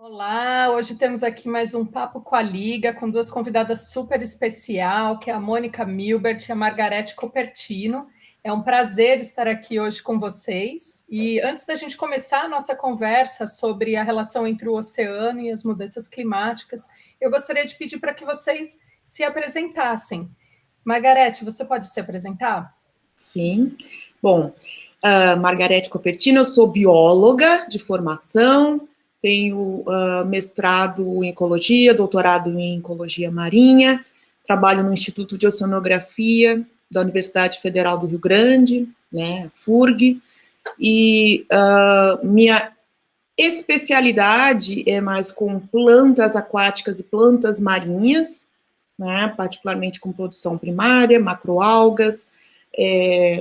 Olá, hoje temos aqui mais um Papo com a Liga, com duas convidadas super especial, que é a Mônica Milbert e a Margarete Copertino. É um prazer estar aqui hoje com vocês. E antes da gente começar a nossa conversa sobre a relação entre o oceano e as mudanças climáticas, eu gostaria de pedir para que vocês se apresentassem. Margarete, você pode se apresentar? Sim. Bom, Margarete Copertino, eu sou bióloga de formação, tenho mestrado em ecologia, doutorado em ecologia marinha, trabalho no Instituto de Oceanografia da Universidade Federal do Rio Grande, né, FURG, e minha especialidade é mais com plantas aquáticas e plantas marinhas, né, particularmente com produção primária, macroalgas,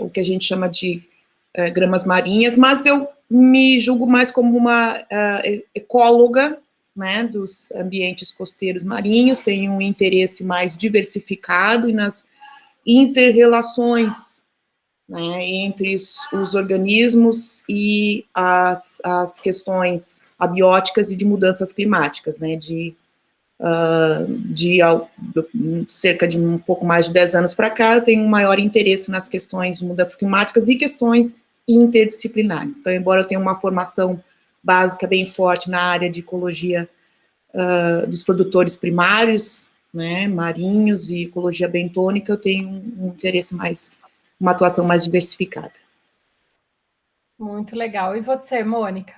o que a gente chama de gramas marinhas, mas eu me julgo mais como uma ecóloga, né, dos ambientes costeiros marinhos, tenho um interesse mais diversificado e nas interrelações, né, entre os organismos e as questões abióticas e de mudanças climáticas, né, de cerca de um pouco mais de 10 anos para cá, eu tenho um maior interesse nas questões de mudanças climáticas e questões interdisciplinares. Então, embora eu tenha uma formação básica bem forte na área de ecologia dos produtores primários, né, marinhos e ecologia bentônica, eu tenho um interesse mais, uma atuação mais diversificada. Muito legal. E você, Mônica?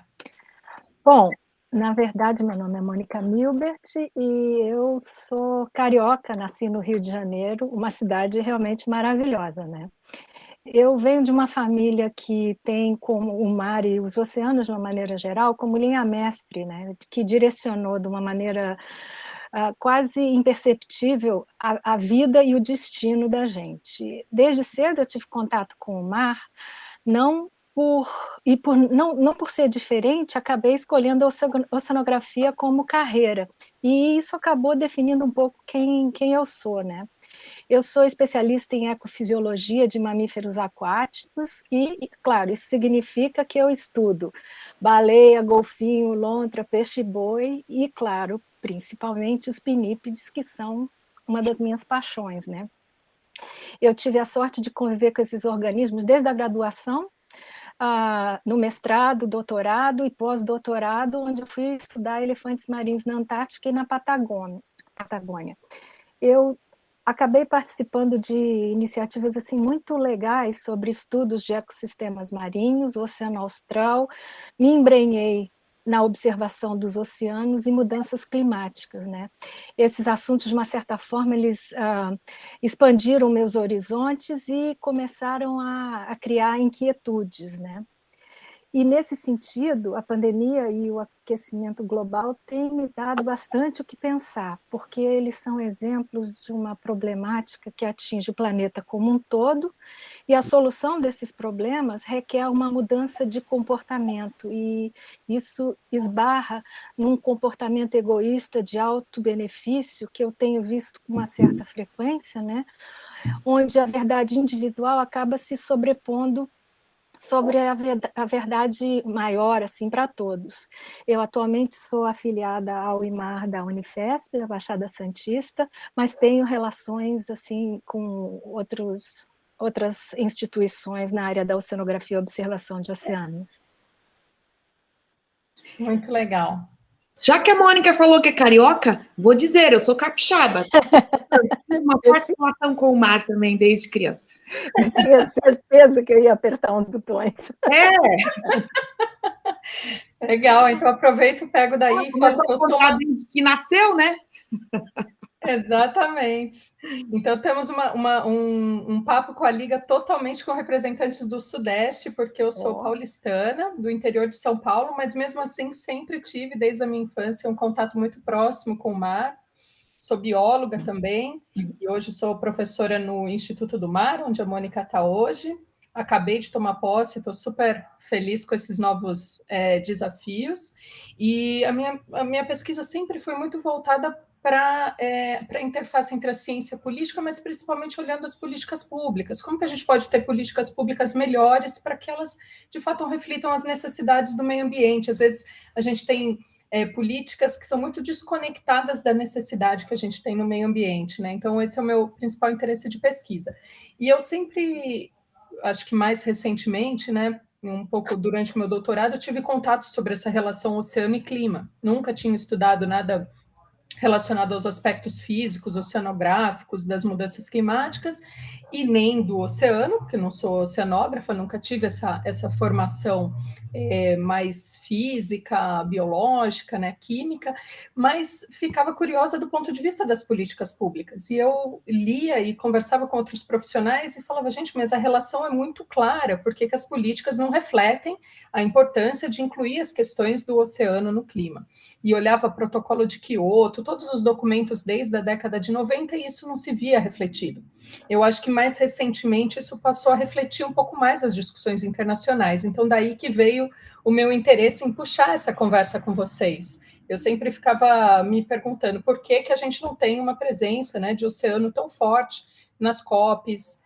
Bom, na verdade, meu nome é Mônica Milbert e eu sou carioca, nasci no Rio de Janeiro, uma cidade realmente maravilhosa, né? Eu venho de uma família que tem como o mar e os oceanos, de uma maneira geral, como linha mestre, né? Que direcionou de uma maneira quase imperceptível a vida e o destino da gente. Desde cedo eu tive contato com o mar, não por ser diferente, acabei escolhendo a oceanografia como carreira, e isso acabou definindo um pouco quem eu sou, né? Eu sou especialista em ecofisiologia de mamíferos aquáticos e, claro, isso significa que eu estudo baleia, golfinho, lontra, peixe-boi e, claro, principalmente os pinípedes, que são uma das minhas paixões, né? Eu tive a sorte de conviver com esses organismos desde a graduação, no mestrado, doutorado e pós-doutorado, onde eu fui estudar elefantes marinhos na Antártica e na Patagônia. Eu acabei participando de iniciativas assim muito legais sobre estudos de ecossistemas marinhos, oceano austral, me embrenhei na observação dos oceanos e mudanças climáticas, né? Esses assuntos, de uma certa forma, eles expandiram meus horizontes e começaram a criar inquietudes, né? E, nesse sentido, a pandemia e o aquecimento global têm me dado bastante o que pensar, porque eles são exemplos de uma problemática que atinge o planeta como um todo, e a solução desses problemas requer uma mudança de comportamento, e isso esbarra num comportamento egoísta de alto benefício, que eu tenho visto com uma certa frequência, né? Onde a verdade individual acaba se sobrepondo sobre a verdade maior, assim, para todos. Eu atualmente sou afiliada ao IMAR da Unifesp, da Baixada Santista, mas tenho relações, assim, com outras instituições na área da oceanografia e observação de oceanos. Muito legal. Já que a Mônica falou que é carioca, vou dizer, eu sou capixaba. Uma participação com o mar também, desde criança. Eu tinha certeza que eu ia apertar uns botões. Legal, então aproveito, pego daí e falo que eu sou uma... desde que nasceu, né? Exatamente. Então temos um papo com a Liga totalmente com representantes do Sudeste, porque eu sou paulistana, do interior de São Paulo, mas mesmo assim sempre tive, desde a minha infância, um contato muito próximo com o mar. Sou bióloga também, e hoje sou professora no Instituto do Mar, onde a Mônica está hoje. Acabei de tomar posse, estou super feliz com esses novos desafios. E a minha pesquisa sempre foi muito voltada para a interface entre a ciência e a política, mas principalmente olhando as políticas públicas. Como que a gente pode ter políticas públicas melhores para que elas, de fato, reflitam as necessidades do meio ambiente? Às vezes, a gente tem políticas que são muito desconectadas da necessidade que a gente tem no meio ambiente, né? Então, esse é o meu principal interesse de pesquisa. E eu sempre, acho que mais recentemente, né, um pouco durante o meu doutorado, eu tive contato sobre essa relação oceano e clima. Nunca tinha estudado nada relacionado aos aspectos físicos, oceanográficos das mudanças climáticas, e nem do oceano, porque não sou oceanógrafa, nunca tive essa formação mais física, biológica, né, química, mas ficava curiosa do ponto de vista das políticas públicas. E eu lia e conversava com outros profissionais e falava, gente, mas a relação é muito clara, por que as políticas não refletem a importância de incluir as questões do oceano no clima? E olhava o protocolo de Quioto, todos os documentos desde a década de 90, e isso não se via refletido. Eu acho que mais recentemente isso passou a refletir um pouco mais as discussões internacionais, então daí que veio o meu interesse em puxar essa conversa com vocês. Eu sempre ficava me perguntando por que a gente não tem uma presença, né, de oceano tão forte nas COPs,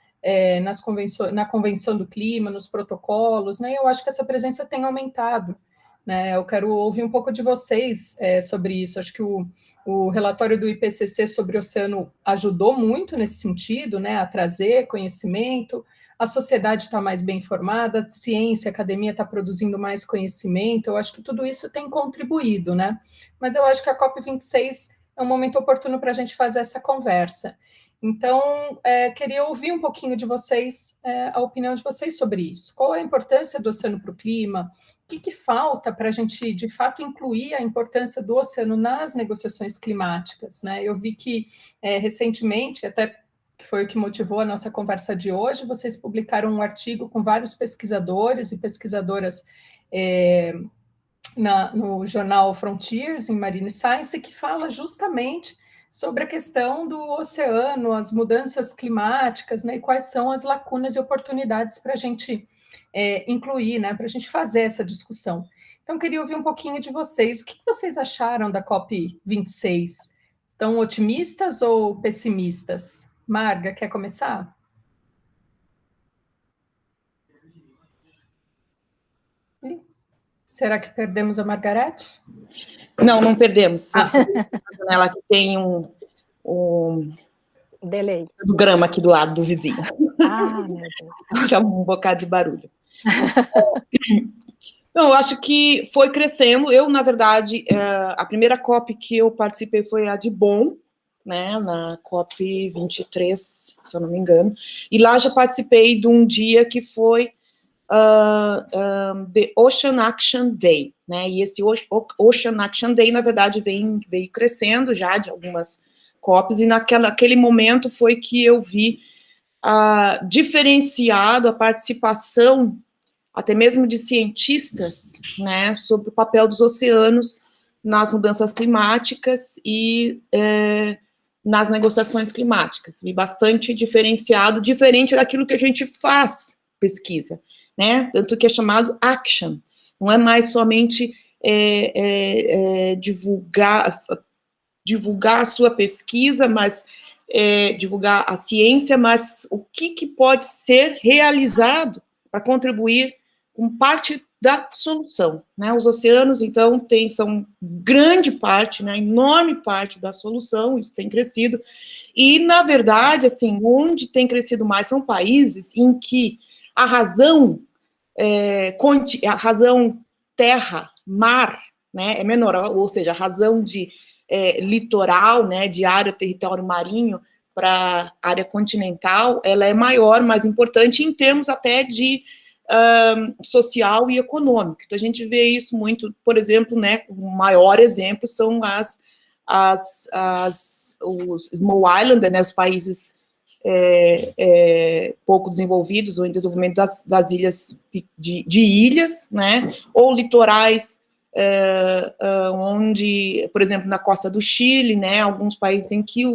na Convenção do Clima, nos protocolos, né? Eu acho que essa presença tem aumentado, né? Eu quero ouvir um pouco de vocês sobre isso. Acho que o relatório do IPCC sobre o oceano ajudou muito nesse sentido, né, a trazer conhecimento. A sociedade está mais bem informada, a ciência, a academia está produzindo mais conhecimento. Eu acho que tudo isso tem contribuído, né? Mas eu acho que a COP26 é um momento oportuno para a gente fazer essa conversa. Então, queria ouvir um pouquinho de vocês, a opinião de vocês sobre isso. Qual é a importância do oceano para o clima? O que falta para a gente, de fato, incluir a importância do oceano nas negociações climáticas, né? Eu vi que, recentemente, até foi o que motivou a nossa conversa de hoje, vocês publicaram um artigo com vários pesquisadores e pesquisadoras no jornal Frontiers, em Marine Science, que fala justamente sobre a questão do oceano, as mudanças climáticas, né, e quais são as lacunas e oportunidades para a gente incluir, né, para a gente fazer essa discussão. Então, queria ouvir um pouquinho de vocês. O que vocês acharam da COP26? Estão otimistas ou pessimistas? Marga, quer começar? Será que perdemos a Margarete? Não perdemos. Ela que tem um delay do grama aqui do lado do vizinho. Meu Deus. Já um bocado de barulho. Não, eu acho que foi crescendo. Eu, na verdade, a primeira COP que eu participei foi a de Bonn, né, na COP 23, se eu não me engano, e lá já participei de um dia que foi The Ocean Action Day, né, e esse Ocean Action Day, na verdade, veio crescendo já de algumas COPs, e naquele momento foi que eu vi diferenciado a participação, até mesmo de cientistas, né, sobre o papel dos oceanos nas mudanças climáticas e nas negociações climáticas. Vi bastante diferenciado, diferente daquilo que a gente faz pesquisa, né, tanto que é chamado action, não é mais somente divulgar a sua pesquisa, mas divulgar a ciência, mas o que pode ser realizado para contribuir com parte da solução, né? Os oceanos, então, são grande parte, né, enorme parte da solução, isso tem crescido, e, na verdade, assim, onde tem crescido mais são países em que a razão terra, mar, né, é menor, ou seja, a razão de litoral, né, de área, território marinho, para área continental, ela é maior, mais importante em termos até de social e econômico. Então, a gente vê isso muito, por exemplo, né, o maior exemplo são os small islanders, né, os países pouco desenvolvidos ou em desenvolvimento das ilhas, de ilhas, né, ou litorais, onde, por exemplo, na costa do Chile, né, alguns países em que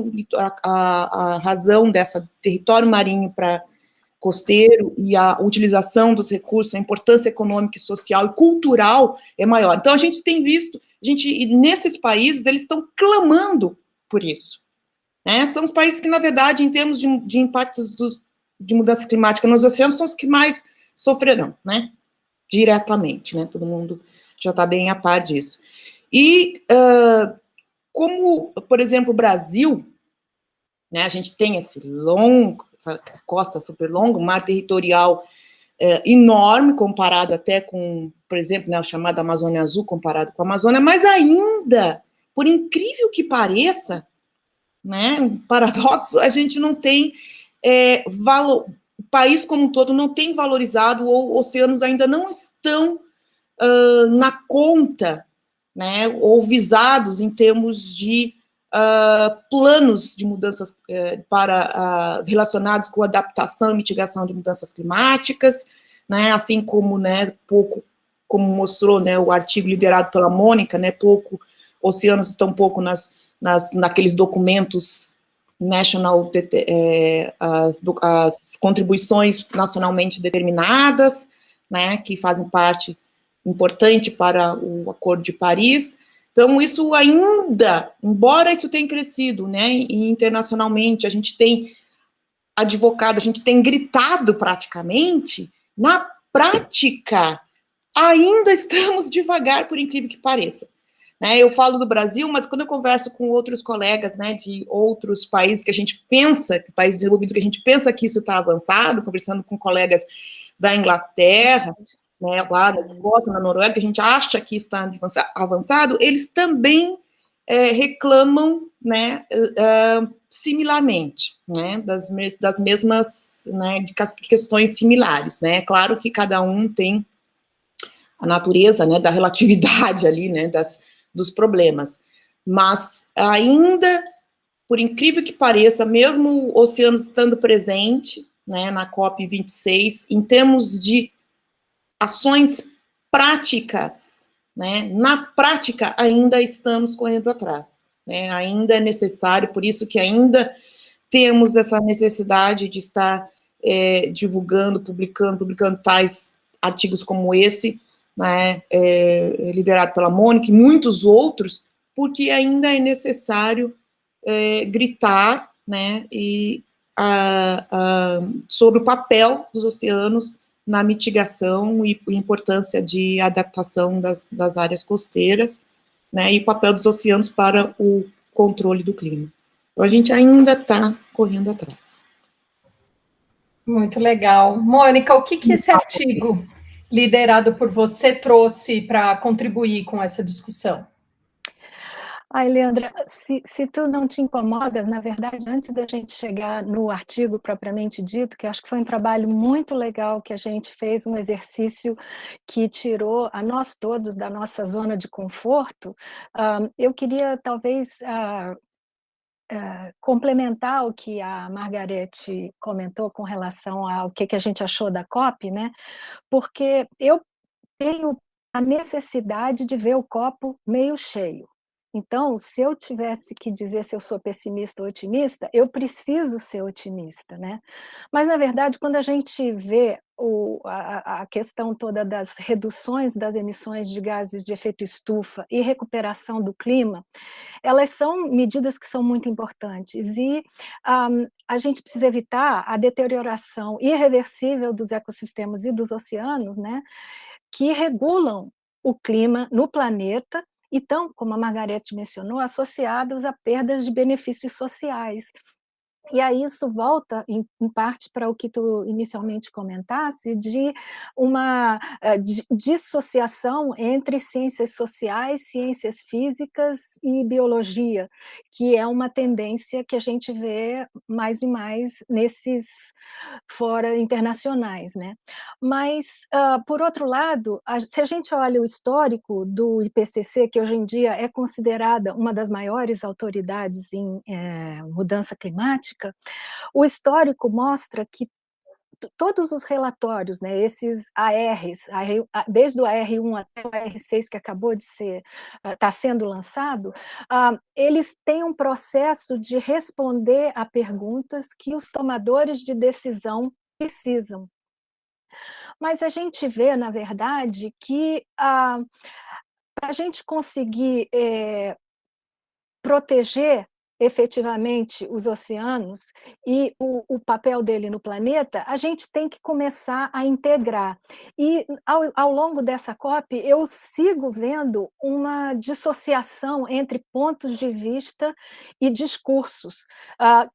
a razão dessa território marinho para costeiro e a utilização dos recursos, a importância econômica, social e cultural é maior. Então, a gente tem visto, nesses países, eles estão clamando por isso, né? São os países que, na verdade, em termos de impactos de mudança climática nos oceanos, são os que mais sofrerão, né? Diretamente, né? Todo mundo já está bem a par disso. E como, por exemplo, o Brasil, né, a gente tem essa costa super longa, um mar territorial enorme, comparado até com, por exemplo, né, a chamada Amazônia Azul, comparado com a Amazônia, mas ainda, por incrível que pareça, né, um paradoxo, a gente não tem o país como um todo não tem valorizado, ou oceanos ainda não estão na conta, né, ou visados em termos de planos de mudanças relacionados com adaptação e mitigação de mudanças climáticas, né, assim como, né, como mostrou, né, o artigo liderado pela Mônica, né, oceanos estão pouco naqueles documentos national, as contribuições nacionalmente determinadas, né, que fazem parte importante para o Acordo de Paris. Então, isso ainda, embora isso tenha crescido, né, internacionalmente, a gente tem advocado, a gente tem gritado praticamente, na prática, ainda estamos devagar, por incrível que pareça. Né, eu falo do Brasil, mas quando eu converso com outros colegas, né, de outros países que a gente pensa, países desenvolvidos, que a gente pensa que isso está avançado, conversando com colegas da Inglaterra, né, lá da Escócia, na Noruega, a gente acha que está avançado, eles também reclamam, né, similarmente, né, das mesmas, né, de questões similares, né, claro que cada um tem a natureza, né, da relatividade ali, né, dos problemas, mas ainda, por incrível que pareça, mesmo o oceano estando presente, né, na COP26, em termos de ações práticas, né? Na prática, ainda estamos correndo atrás, né? Ainda é necessário, por isso que ainda temos essa necessidade de estar divulgando, publicando tais artigos como esse, né? Liderado pela Mônica e muitos outros, porque ainda é necessário gritar, né? Sobre o papel dos oceanos na mitigação e importância de adaptação das áreas costeiras, né, e o papel dos oceanos para o controle do clima. Então, a gente ainda está correndo atrás. Muito legal. Mônica, o que esse artigo liderado por você trouxe para contribuir com essa discussão? Ai, Leandra, se tu não te incomodas, na verdade, antes da gente chegar no artigo propriamente dito, que acho que foi um trabalho muito legal que a gente fez, um exercício que tirou a nós todos da nossa zona de conforto, eu queria talvez complementar o que a Margarete comentou com relação ao que a gente achou da COP, né? Porque eu tenho a necessidade de ver o copo meio cheio. Então, se eu tivesse que dizer se eu sou pessimista ou otimista, eu preciso ser otimista, né? Mas, na verdade, quando a gente vê a questão toda das reduções das emissões de gases de efeito estufa e recuperação do clima, elas são medidas que são muito importantes e a gente precisa evitar a deterioração irreversível dos ecossistemas e dos oceanos, né, que regulam o clima no planeta e estão, como a Margarete mencionou, associados a perdas de benefícios sociais. E aí isso volta, em parte, para o que tu inicialmente comentasse, de uma dissociação entre ciências sociais, ciências físicas e biologia, que é uma tendência que a gente vê mais e mais nesses fora internacionais, né? Mas, por outro lado, se a gente olha o histórico do IPCC, que hoje em dia é considerada uma das maiores autoridades em mudança climática, o histórico mostra que todos os relatórios, né, esses ARs, desde o AR1 até o AR6 que acabou de está sendo lançado, eles têm um processo de responder a perguntas que os tomadores de decisão precisam. Mas a gente vê, na verdade, que para a gente conseguir proteger efetivamente os oceanos e o papel dele no planeta, a gente tem que começar a integrar. E ao longo dessa COP, eu sigo vendo uma dissociação entre pontos de vista e discursos,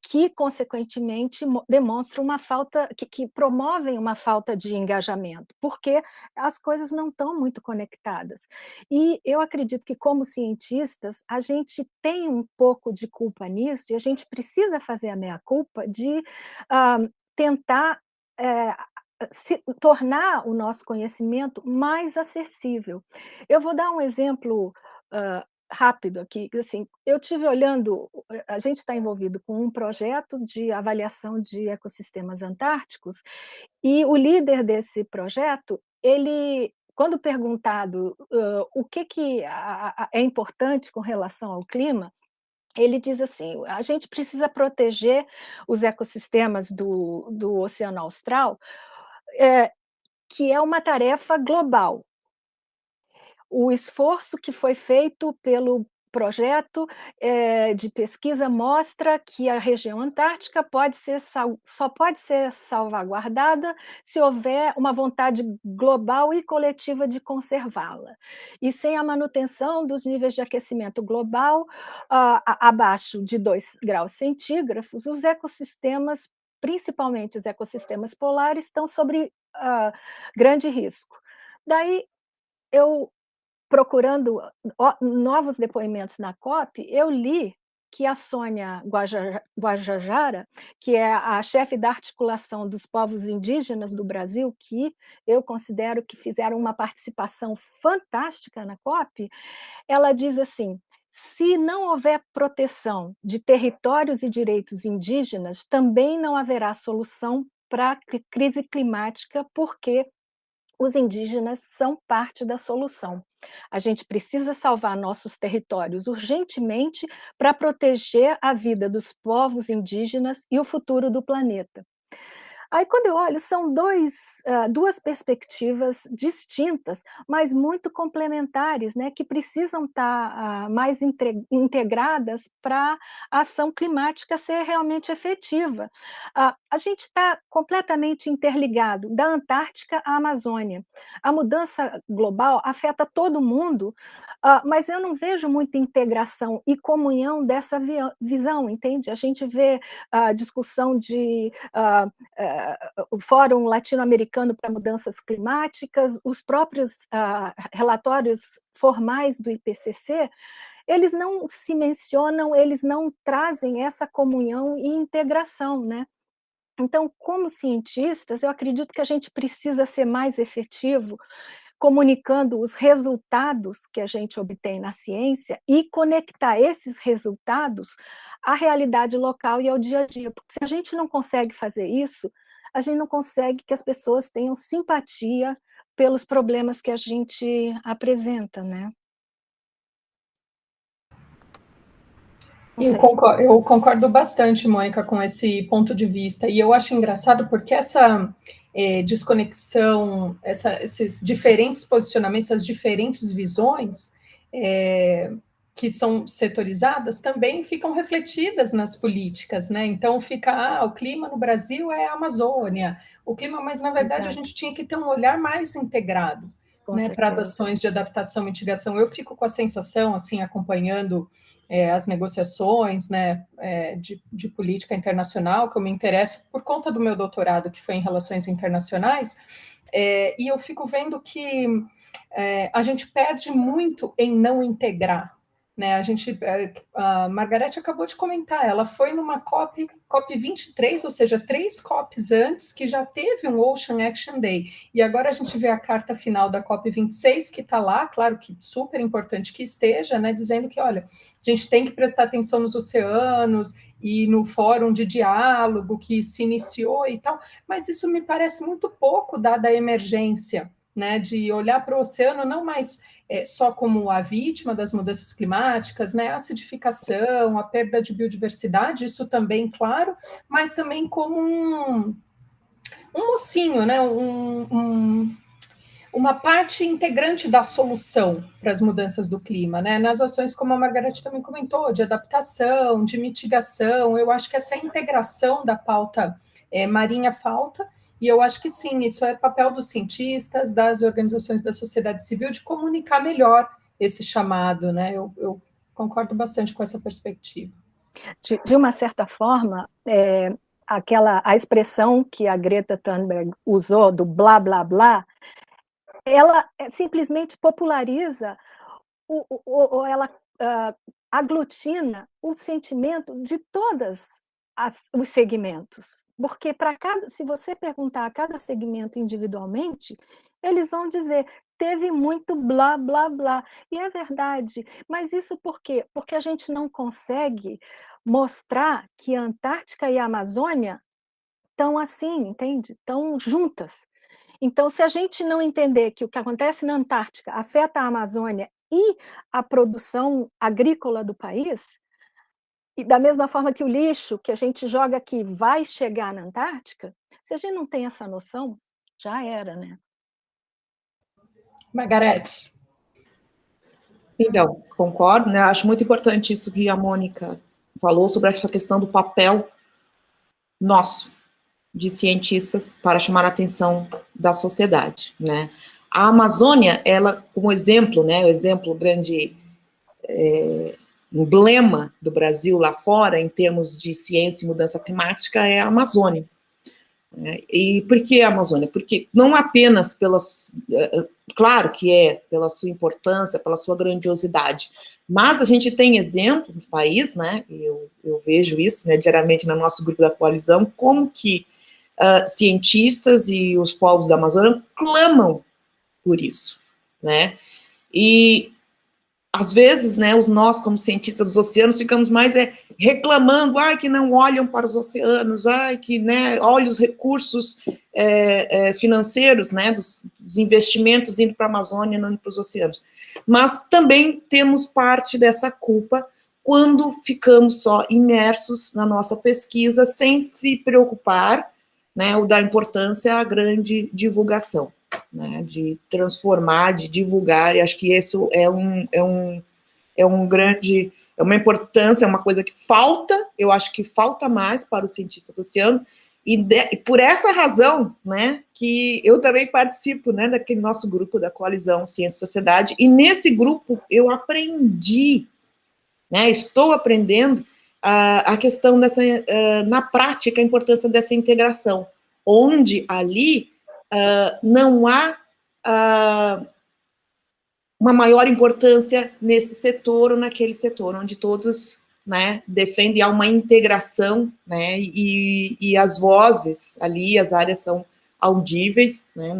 que, consequentemente, demonstram uma falta, que promovem uma falta de engajamento, porque as coisas não estão muito conectadas. E eu acredito que, como cientistas, a gente tem um pouco de culpa nisso, e a gente precisa fazer a meia-culpa de tentar tornar o nosso conhecimento mais acessível. Eu vou dar um exemplo rápido aqui, assim, eu tive olhando, a gente está envolvido com um projeto de avaliação de ecossistemas antárticos, e o líder desse projeto, ele, quando perguntado o que é importante com relação ao clima, ele diz assim: a gente precisa proteger os ecossistemas do Oceano Austral, que é uma tarefa global. O esforço que foi feito pelo projeto de pesquisa mostra que a região antártica só pode ser salvaguardada se houver uma vontade global e coletiva de conservá-la. E sem a manutenção dos níveis de aquecimento global abaixo de 2 graus centígrados, os ecossistemas, principalmente os ecossistemas polares, estão sob grande risco. Daí, eu, procurando novos depoimentos na COP, eu li que a Sônia Guajajara, que é a chefe da articulação dos povos indígenas do Brasil, que eu considero que fizeram uma participação fantástica na COP, ela diz assim: se não houver proteção de territórios e direitos indígenas, também não haverá solução para a crise climática, porque os indígenas são parte da solução. A gente precisa salvar nossos territórios urgentemente para proteger a vida dos povos indígenas e o futuro do planeta. Aí, quando eu olho, são duas perspectivas distintas, mas muito complementares, né, que precisam estar mais integradas para a ação climática ser realmente efetiva. A gente está completamente interligado, da Antártica à Amazônia. A mudança global afeta todo mundo, mas eu não vejo muita integração e comunhão dessa visão, entende? A gente vê a discussão de o Fórum Latino-Americano para Mudanças Climáticas, os próprios relatórios formais do IPCC, eles não se mencionam, eles não trazem essa comunhão e integração, né? Então, como cientistas, eu acredito que a gente precisa ser mais efetivo, comunicando os resultados que a gente obtém na ciência e conectar esses resultados à realidade local e ao dia a dia. Porque se a gente não consegue fazer isso, a gente não consegue que as pessoas tenham simpatia pelos problemas que a gente apresenta, né? Eu concordo bastante, Mônica, com esse ponto de vista. E eu acho engraçado porque essa desconexão, esses diferentes posicionamentos, essas diferentes visões que são setorizadas também ficam refletidas nas políticas, né? Então fica, o clima no Brasil é a Amazônia, o clima, mas na verdade Exato. A gente tinha que ter um olhar mais integrado, né, para as ações de adaptação e mitigação. Eu fico com a sensação, assim, acompanhando as negociações, né, de política internacional, que eu me interesso por conta do meu doutorado, que foi em relações internacionais, e eu fico vendo que a gente perde muito em não integrar, né? A Margarete acabou de comentar, ela foi numa COP 23, ou seja, 3 COPs antes, que já teve um Ocean Action Day, e agora a gente vê a carta final da COP 26, que está lá, claro que super importante que esteja, né, dizendo que, olha, a gente tem que prestar atenção nos oceanos e no fórum de diálogo que se iniciou e tal, mas isso me parece muito pouco dada a emergência, né, de olhar para o oceano não mais só como a vítima das mudanças climáticas, né, a acidificação, a perda de biodiversidade, isso também, claro, mas também como um mocinho, né, um uma parte integrante da solução para as mudanças do clima, né? Nas ações, como a Margareth também comentou, de adaptação, de mitigação, eu acho que essa integração da pauta marinha falta, e eu acho que sim, isso é papel dos cientistas, das organizações da sociedade civil, de comunicar melhor esse chamado, né? Eu concordo bastante com essa perspectiva. De uma certa forma, a expressão que a Greta Thunberg usou do blá, blá, blá, ela simplesmente populariza, ela aglutina o sentimento de todos os segmentos. Porque se você perguntar a cada segmento individualmente, eles vão dizer, teve muito blá, blá, blá. E é verdade. Mas isso por quê? Porque a gente não consegue mostrar que a Antártica e a Amazônia estão assim, entende? Estão juntas. Então, se a gente não entender que o que acontece na Antártica afeta a Amazônia e a produção agrícola do país, e da mesma forma que o lixo que a gente joga aqui vai chegar na Antártica, se a gente não tem essa noção, já era, né? Margareth. Então, concordo, né? Acho muito importante isso que a Mônica falou sobre essa questão do papel nosso, de cientistas, para chamar a atenção da sociedade, né? A Amazônia, ela, como exemplo, né, o exemplo grande, emblema do Brasil lá fora, em termos de ciência e mudança climática, é a Amazônia. E por que a Amazônia? Porque não apenas claro que é pela sua importância, pela sua grandiosidade, mas a gente tem exemplo no país, né, eu vejo isso, né, diariamente no nosso grupo da coalizão, como que cientistas e os povos da Amazônia clamam por isso, né, e às vezes, né, nós, como cientistas dos oceanos, ficamos mais reclamando, que não olham para os oceanos, que, né, olhem os recursos financeiros, né, dos investimentos indo para a Amazônia e não indo para os oceanos. Mas também temos parte dessa culpa quando ficamos só imersos na nossa pesquisa, sem se preocupar, né, ou dar importância à grande divulgação, né, de transformar, de divulgar, e acho que isso é uma importância, é uma coisa que falta, eu acho que falta mais para o cientista do oceano, e por essa razão, né, que eu também participo, né, daquele nosso grupo da Coalizão Ciência e Sociedade, e nesse grupo eu aprendi, né, estou aprendendo a questão dessa, na prática, a importância dessa integração, onde ali não há uma maior importância nesse setor ou naquele setor, onde todos, né, defendem uma integração, né, e as vozes ali, as áreas são audíveis, né,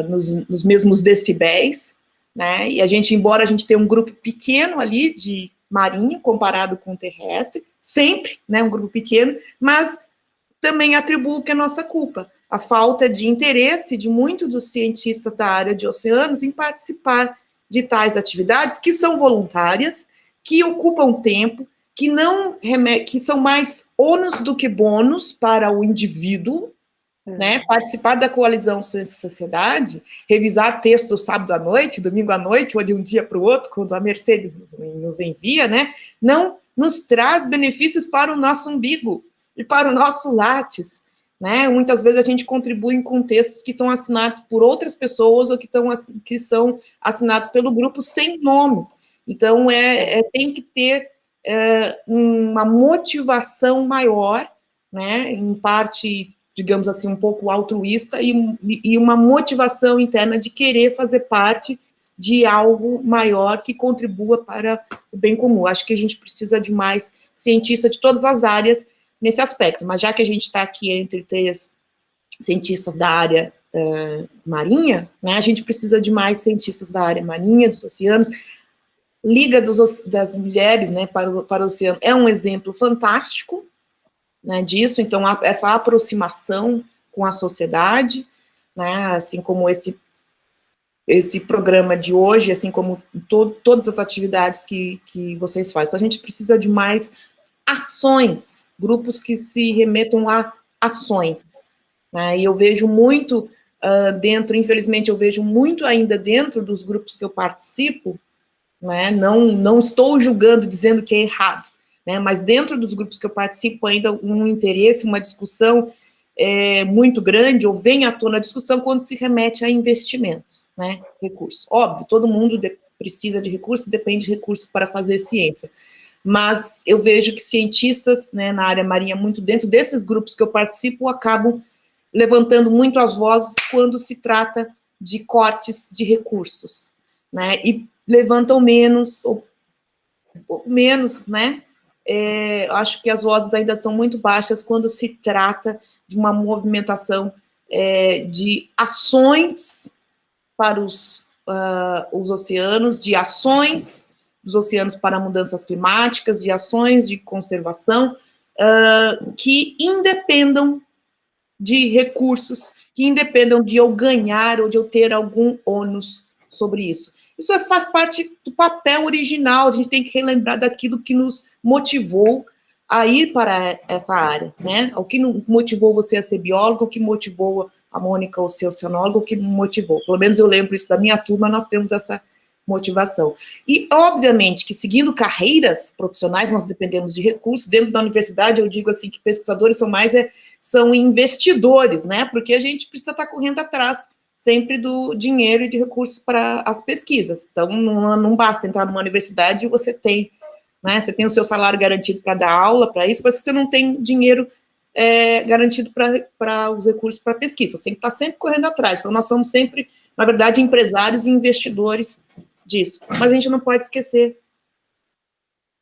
nos mesmos decibéis, né, e embora a gente tenha um grupo pequeno ali de marinho, comparado com o terrestre, sempre, né, um grupo pequeno, mas também atribuo que é nossa culpa, a falta de interesse de muitos dos cientistas da área de oceanos em participar de tais atividades, que são voluntárias, que ocupam tempo, que são mais ônus do que bônus para o indivíduo, né? Participar da Coalizão Ciência e Sociedade, revisar textos sábado à noite, domingo à noite, ou de um dia para o outro, quando a Mercedes nos envia, né? Não nos traz benefícios para o nosso umbigo e para o nosso látis, né? Muitas vezes a gente contribui com textos que estão assinados por outras pessoas ou que são assinados pelo grupo sem nomes. Então, tem que ter uma motivação maior, né? Em parte, digamos assim, um pouco altruísta e uma motivação interna de querer fazer parte de algo maior que contribua para o bem comum. Acho que a gente precisa de mais cientistas de todas as áreas nesse aspecto, mas já que a gente está aqui entre 3 cientistas da área marinha, né, a gente precisa de mais cientistas da área marinha, dos oceanos. Liga das Mulheres, né, para o Oceano é um exemplo fantástico, né, disso, então essa aproximação com a sociedade, né, assim como esse programa de hoje, assim como todas as atividades que vocês fazem. Então, a gente precisa de mais ações, grupos que se remetam a ações, né, e eu vejo muito dentro, infelizmente, eu vejo muito ainda dentro dos grupos que eu participo, né, não estou julgando, dizendo que é errado, né, mas dentro dos grupos que eu participo ainda um interesse, uma discussão muito grande, ou vem à tona a discussão quando se remete a investimentos, né, recursos. Óbvio, todo mundo precisa de recursos, depende de recursos para fazer ciência, mas eu vejo que cientistas, né, na área marinha, muito dentro desses grupos que eu participo, acabam levantando muito as vozes quando se trata de cortes de recursos, né, e levantam menos, ou um pouco menos, né, acho que as vozes ainda estão muito baixas quando se trata de uma movimentação de ações para os oceanos, de ações dos oceanos para mudanças climáticas, de ações de conservação, que independam de recursos, que independam de eu ganhar ou de eu ter algum ônus sobre isso. Isso faz parte do papel original, a gente tem que relembrar daquilo que nos motivou a ir para essa área, né? O que motivou você a ser biólogo, o que motivou a Mônica a ser oceanóloga, o que motivou. Pelo menos eu lembro isso da minha turma, nós temos essa motivação. E, obviamente, que seguindo carreiras profissionais, nós dependemos de recursos. Dentro da universidade, eu digo assim, que pesquisadores são investidores, né? Porque a gente precisa estar correndo atrás sempre do dinheiro e de recursos para as pesquisas. Então, não basta entrar numa universidade e você tem, né? Você tem o seu salário garantido para dar aula, para isso, mas você não tem dinheiro garantido para os recursos para pesquisa. Você tem que estar sempre correndo atrás. Então, nós somos sempre, na verdade, empresários e investidores disso. Mas a gente não pode esquecer,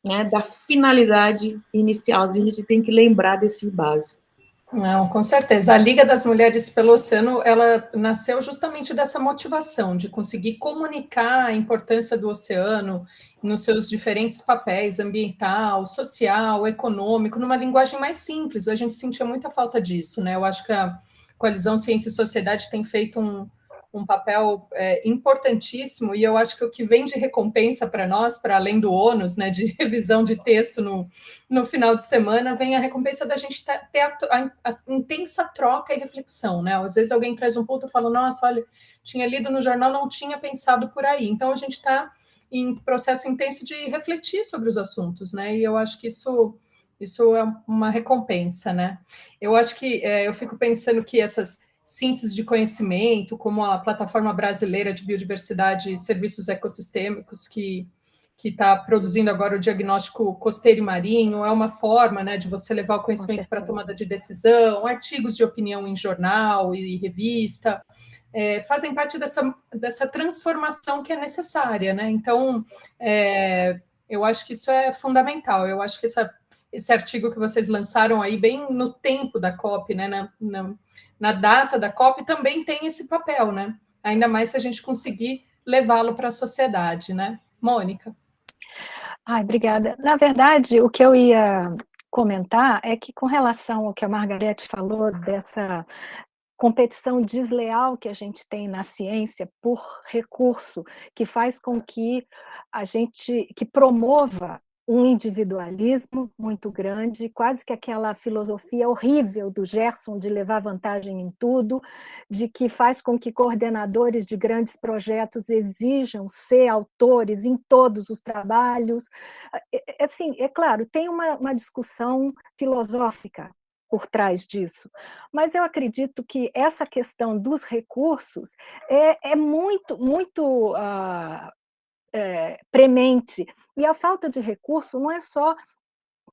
né, da finalidade inicial. A gente tem que lembrar desse básico. Não, com certeza. A Liga das Mulheres pelo Oceano, ela nasceu justamente dessa motivação, de conseguir comunicar a importância do oceano nos seus diferentes papéis, ambiental, social, econômico, numa linguagem mais simples. A gente sentia muita falta disso, né? Eu acho que a Coalizão Ciência e Sociedade tem feito um papel importantíssimo, e eu acho que o que vem de recompensa para nós, para além do ônus, né, de revisão de texto no final de semana, vem a recompensa da gente ter a intensa troca e reflexão, né? Às vezes alguém traz um ponto e fala, nossa, olha, tinha lido no jornal, não tinha pensado por aí. Então a gente está em processo intenso de refletir sobre os assuntos, né? E eu acho que isso é uma recompensa, né? Eu acho que eu fico pensando que essas síntese de conhecimento, como a Plataforma Brasileira de Biodiversidade e Serviços Ecossistêmicos, que está produzindo agora o diagnóstico costeiro e marinho, é uma forma, né, de você levar o conhecimento para a tomada de decisão, artigos de opinião em jornal e revista, fazem parte dessa transformação que é necessária, né? Então, eu acho que isso é fundamental. Eu acho que esse artigo que vocês lançaram aí, bem no tempo da COP, né, na data da COP, também tem esse papel, né? Ainda mais se a gente conseguir levá-lo para a sociedade, né? Mônica. Ai, obrigada. Na verdade, o que eu ia comentar é que, com relação ao que a Margarete falou, dessa competição desleal que a gente tem na ciência por recurso, que faz com que que promova um individualismo muito grande, quase que aquela filosofia horrível do Gerson de levar vantagem em tudo, de que faz com que coordenadores de grandes projetos exijam ser autores em todos os trabalhos. Assim, é claro, tem uma discussão filosófica por trás disso. Mas eu acredito que essa questão dos recursos é muito, muito premente. E a falta de recurso não é só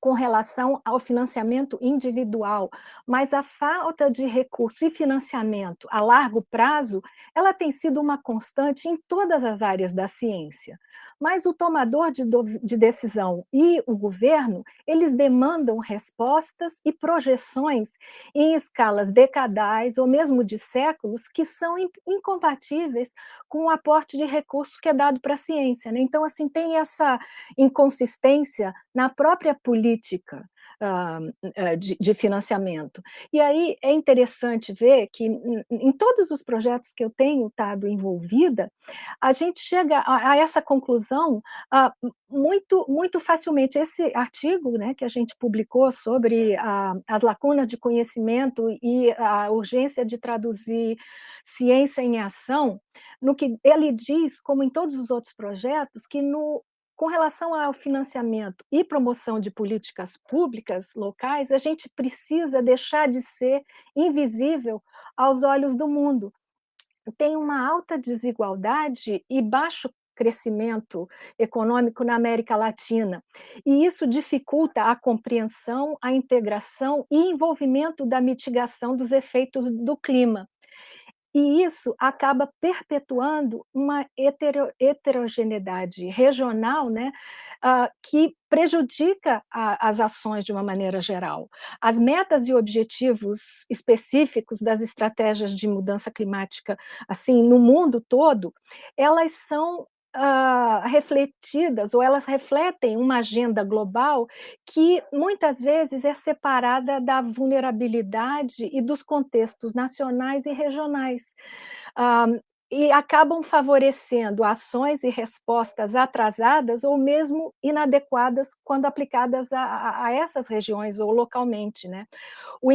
com relação ao financiamento individual, mas a falta de recurso e financiamento a largo prazo, ela tem sido uma constante em todas as áreas da ciência. Mas o tomador de decisão e o governo, eles demandam respostas e projeções em escalas decadais ou mesmo de séculos que são incompatíveis com o aporte de recurso que é dado para a ciência, né? Então, assim, tem essa inconsistência na própria política de financiamento. E aí é interessante ver que em todos os projetos que eu tenho estado envolvida, a gente chega a essa conclusão muito facilmente. Esse artigo, né, que a gente publicou sobre as lacunas de conhecimento e a urgência de traduzir ciência em ação, no que ele diz, como em todos os outros projetos, que com relação ao financiamento e promoção de políticas públicas locais, a gente precisa deixar de ser invisível aos olhos do mundo. Tem uma alta desigualdade e baixo crescimento econômico na América Latina, e isso dificulta a compreensão, a integração e envolvimento da mitigação dos efeitos do clima. E isso acaba perpetuando uma heterogeneidade regional, né, que prejudica as ações de uma maneira geral. As metas e objetivos específicos das estratégias de mudança climática, assim, no mundo todo, elas são refletidas, ou elas refletem uma agenda global que muitas vezes é separada da vulnerabilidade e dos contextos nacionais e regionais. E acabam favorecendo ações e respostas atrasadas ou mesmo inadequadas quando aplicadas a essas regiões ou localmente, né? O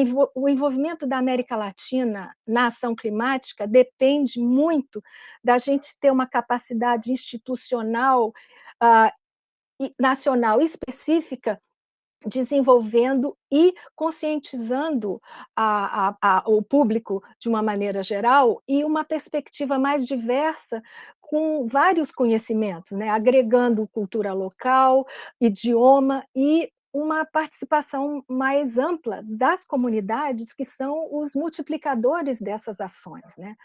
envolvimento da América Latina na ação climática depende muito da gente ter uma capacidade institucional nacional específica, desenvolvendo e conscientizando o público de uma maneira geral e uma perspectiva mais diversa, com vários conhecimentos, né? Agregando cultura local, idioma e uma participação mais ampla das comunidades, que são os multiplicadores dessas ações, né?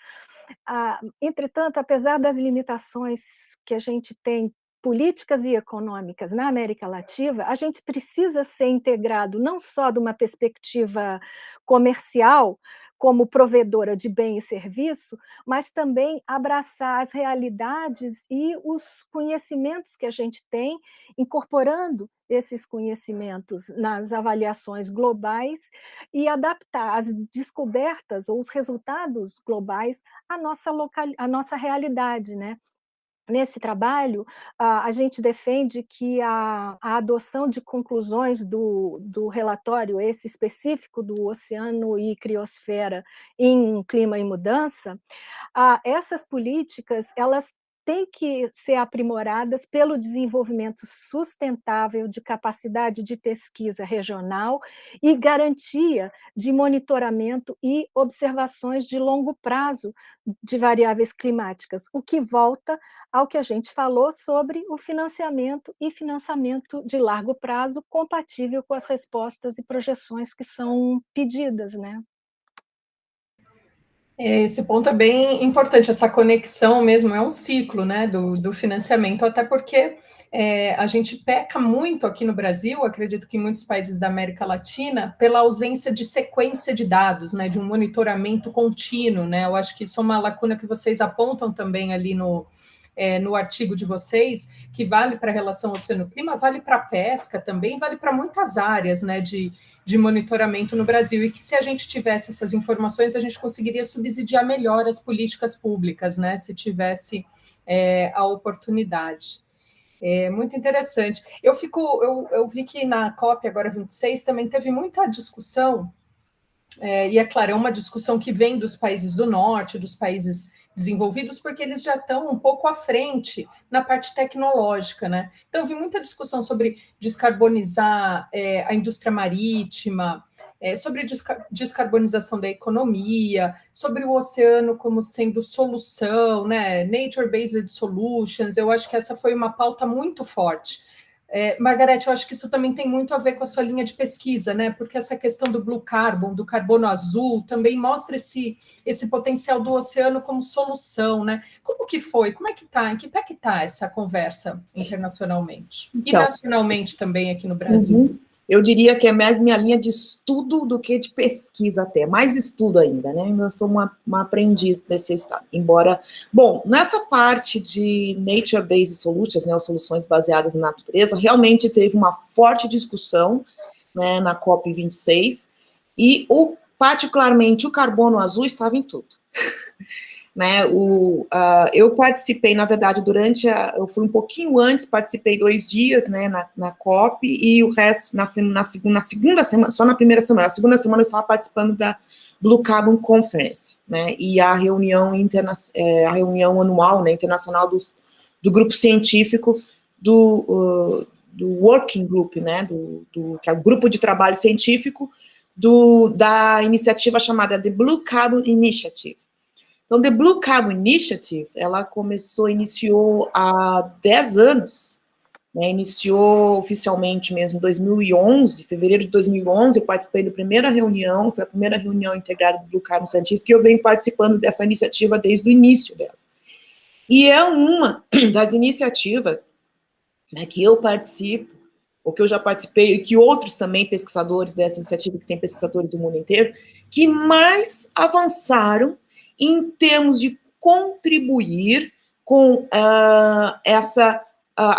Entretanto, apesar das limitações que a gente tem políticas e econômicas na América Latina, a gente precisa ser integrado não só de uma perspectiva comercial, como provedora de bem e serviço, mas também abraçar as realidades e os conhecimentos que a gente tem, incorporando esses conhecimentos nas avaliações globais e adaptar as descobertas ou os resultados globais à nossa realidade, né? Nesse trabalho, a gente defende que a adoção de conclusões do relatório, esse específico do oceano e criosfera em clima e mudança, essas políticas, elas têm que ser aprimoradas pelo desenvolvimento sustentável de capacidade de pesquisa regional e garantia de monitoramento e observações de longo prazo de variáveis climáticas, o que volta ao que a gente falou sobre o financiamento e financiamento de largo prazo compatível com as respostas e projeções que são pedidas, né? Esse ponto é bem importante, essa conexão mesmo, é um ciclo, né, do financiamento, até porque a gente peca muito aqui no Brasil, acredito que em muitos países da América Latina, pela ausência de sequência de dados, né, de um monitoramento contínuo, né, eu acho que isso é uma lacuna que vocês apontam também ali no artigo de vocês, que vale para a relação oceano-clima, vale para a pesca também, vale para muitas áreas, né, de monitoramento no Brasil, e que se a gente tivesse essas informações, a gente conseguiria subsidiar melhor as políticas públicas, né, se tivesse a oportunidade. Muito interessante. Eu vi que na COP agora 26 também teve muita discussão, e é claro, é uma discussão que vem dos países do norte, dos países desenvolvidos, porque eles já estão um pouco à frente na parte tecnológica, né? Então, eu vi muita discussão sobre descarbonizar a indústria marítima, sobre descarbonização da economia, sobre o oceano como sendo solução, né? Nature-based solutions, eu acho que essa foi uma pauta muito forte. Margarete, eu acho que isso também tem muito a ver com a sua linha de pesquisa, né? Porque essa questão do blue carbon, do carbono azul, também mostra esse potencial do oceano como solução, né? Como que foi? Como é que está? Em que pé que está essa conversa internacionalmente? Então, e nacionalmente também aqui no Brasil? Eu diria que é mais minha linha de estudo do que de pesquisa até, mais estudo ainda, né? Eu sou uma aprendiz desse estado, embora... Bom, nessa parte de Nature-Based Solutions, né, soluções baseadas na natureza, realmente teve uma forte discussão né, na COP26, e particularmente o carbono azul estava em tudo. Né, eu participei, na verdade, eu fui um pouquinho antes, participei 2 dias, né, na COP, e o resto, na segunda semana, só na primeira semana, na segunda semana eu estava participando da Blue Carbon Conference, né, e a reunião anual, né, internacional do grupo científico do Working Group, né, que é o grupo de trabalho científico da iniciativa chamada The Blue Carbon Initiative. Então, The Blue Carbon Initiative, ela iniciou há 10 anos, né, iniciou oficialmente mesmo em 2011, fevereiro de 2011, eu participei da primeira reunião, foi a primeira reunião integrada do Blue Carbon Scientific, e eu venho participando dessa iniciativa desde o início dela. E é uma das iniciativas, né, que eu participo, ou que eu já participei, e que outros também pesquisadores dessa iniciativa, que tem pesquisadores do mundo inteiro, que mais avançaram em termos de contribuir com a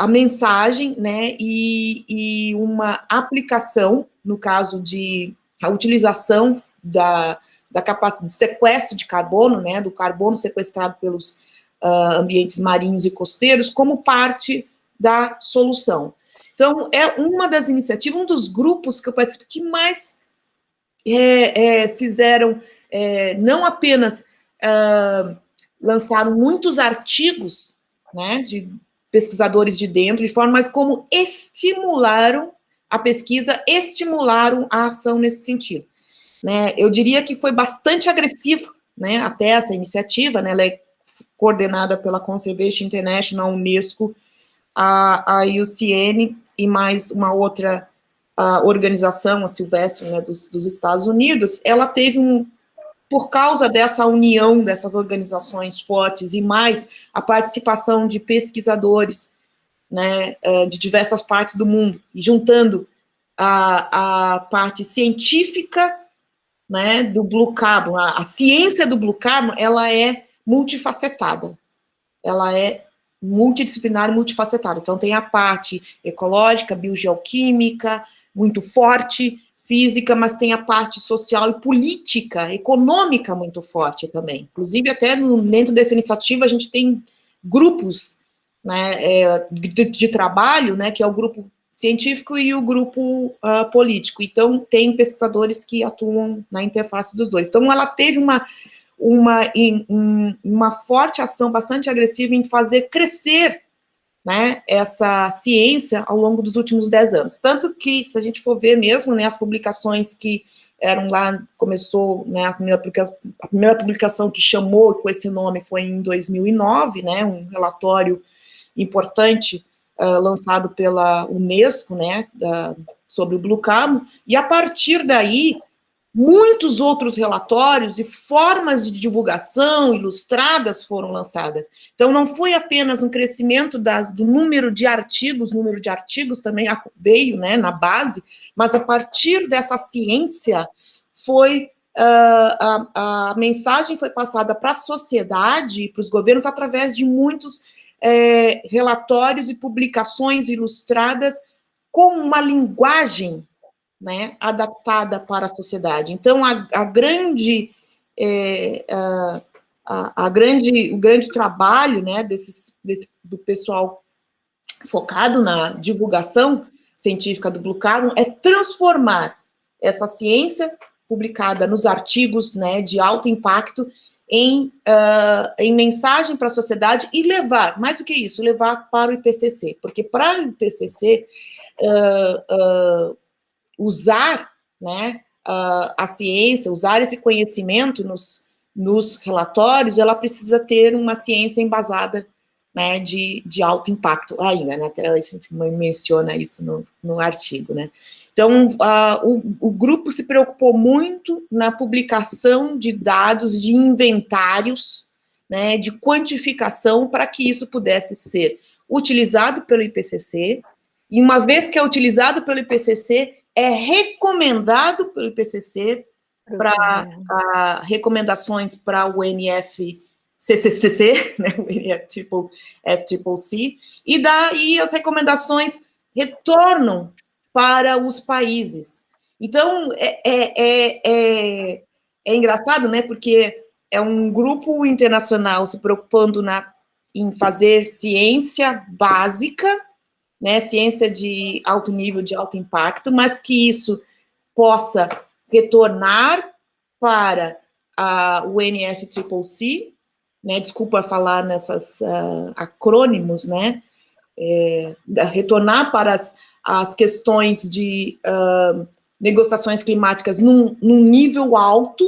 mensagem, né, e uma aplicação, no caso de a utilização da capacidade de sequestro de carbono, né, do carbono sequestrado pelos ambientes marinhos e costeiros, como parte da solução. Então, é uma das iniciativas, um dos grupos que eu participo que mais fizeram, não apenas lançaram muitos artigos, né, de pesquisadores de dentro, de forma, mas como estimularam a pesquisa, estimularam a ação nesse sentido. Né, eu diria que foi bastante agressivo, né, até essa iniciativa, né, ela é coordenada pela Conservation International, Unesco, a IUCN e mais uma outra organização, a Silvestre, né, dos Estados Unidos. Ela teve por causa dessa união dessas organizações fortes e mais a participação de pesquisadores, né, de diversas partes do mundo, e juntando a parte científica, né, do Blue Carbon, a ciência do Blue Carbon, ela é multifacetada, ela é multidisciplinar e multifacetada. Então, tem a parte ecológica, biogeoquímica, muito forte, física, mas tem a parte social e política, econômica muito forte também. Inclusive, até dentro dessa iniciativa, a gente tem grupos, né, de trabalho, né, que é o grupo científico e o grupo político. Então, tem pesquisadores que atuam na interface dos dois. Então, ela teve uma forte ação bastante agressiva em fazer crescer, né, essa ciência ao longo dos últimos 10 anos. Tanto que, se a gente for ver mesmo, né, as publicações que eram lá, começou, né, a primeira publicação que chamou com esse nome foi em 2009, né, um relatório importante lançado pela Unesco, né, sobre o Blue Carbon, e a partir daí, muitos outros relatórios e formas de divulgação ilustradas foram lançadas. Então, não foi apenas um crescimento do número de artigos também veio, né, na base, mas a partir dessa ciência foi a mensagem foi passada para a sociedade, para os governos, através de muitos relatórios e publicações ilustradas com uma linguagem, né, adaptada para a sociedade. Então, o grande trabalho, né, do pessoal focado na divulgação científica do Blue Carbon é transformar essa ciência publicada nos artigos, né, de alto impacto em mensagem para a sociedade e levar, mais do que isso, levar para o IPCC, porque para o IPCC usar, né, a ciência, usar esse conhecimento nos relatórios, ela precisa ter uma ciência embasada, né, de alto impacto ainda, né, até a gente menciona isso no artigo, né. Então, o grupo se preocupou muito na publicação de dados, de inventários, né, de quantificação, para que isso pudesse ser utilizado pelo IPCC, e uma vez que é utilizado pelo IPCC, é recomendado pelo IPCC para recomendações para o NFCCC, né, o NFCCC, e daí as recomendações retornam para os países. Então, é engraçado, né, porque é um grupo internacional se preocupando em fazer ciência básica, né, ciência de alto nível, de alto impacto, mas que isso possa retornar para o NFCCC, né, desculpa falar nessas acrônimos, né, retornar para as questões de negociações climáticas num nível alto,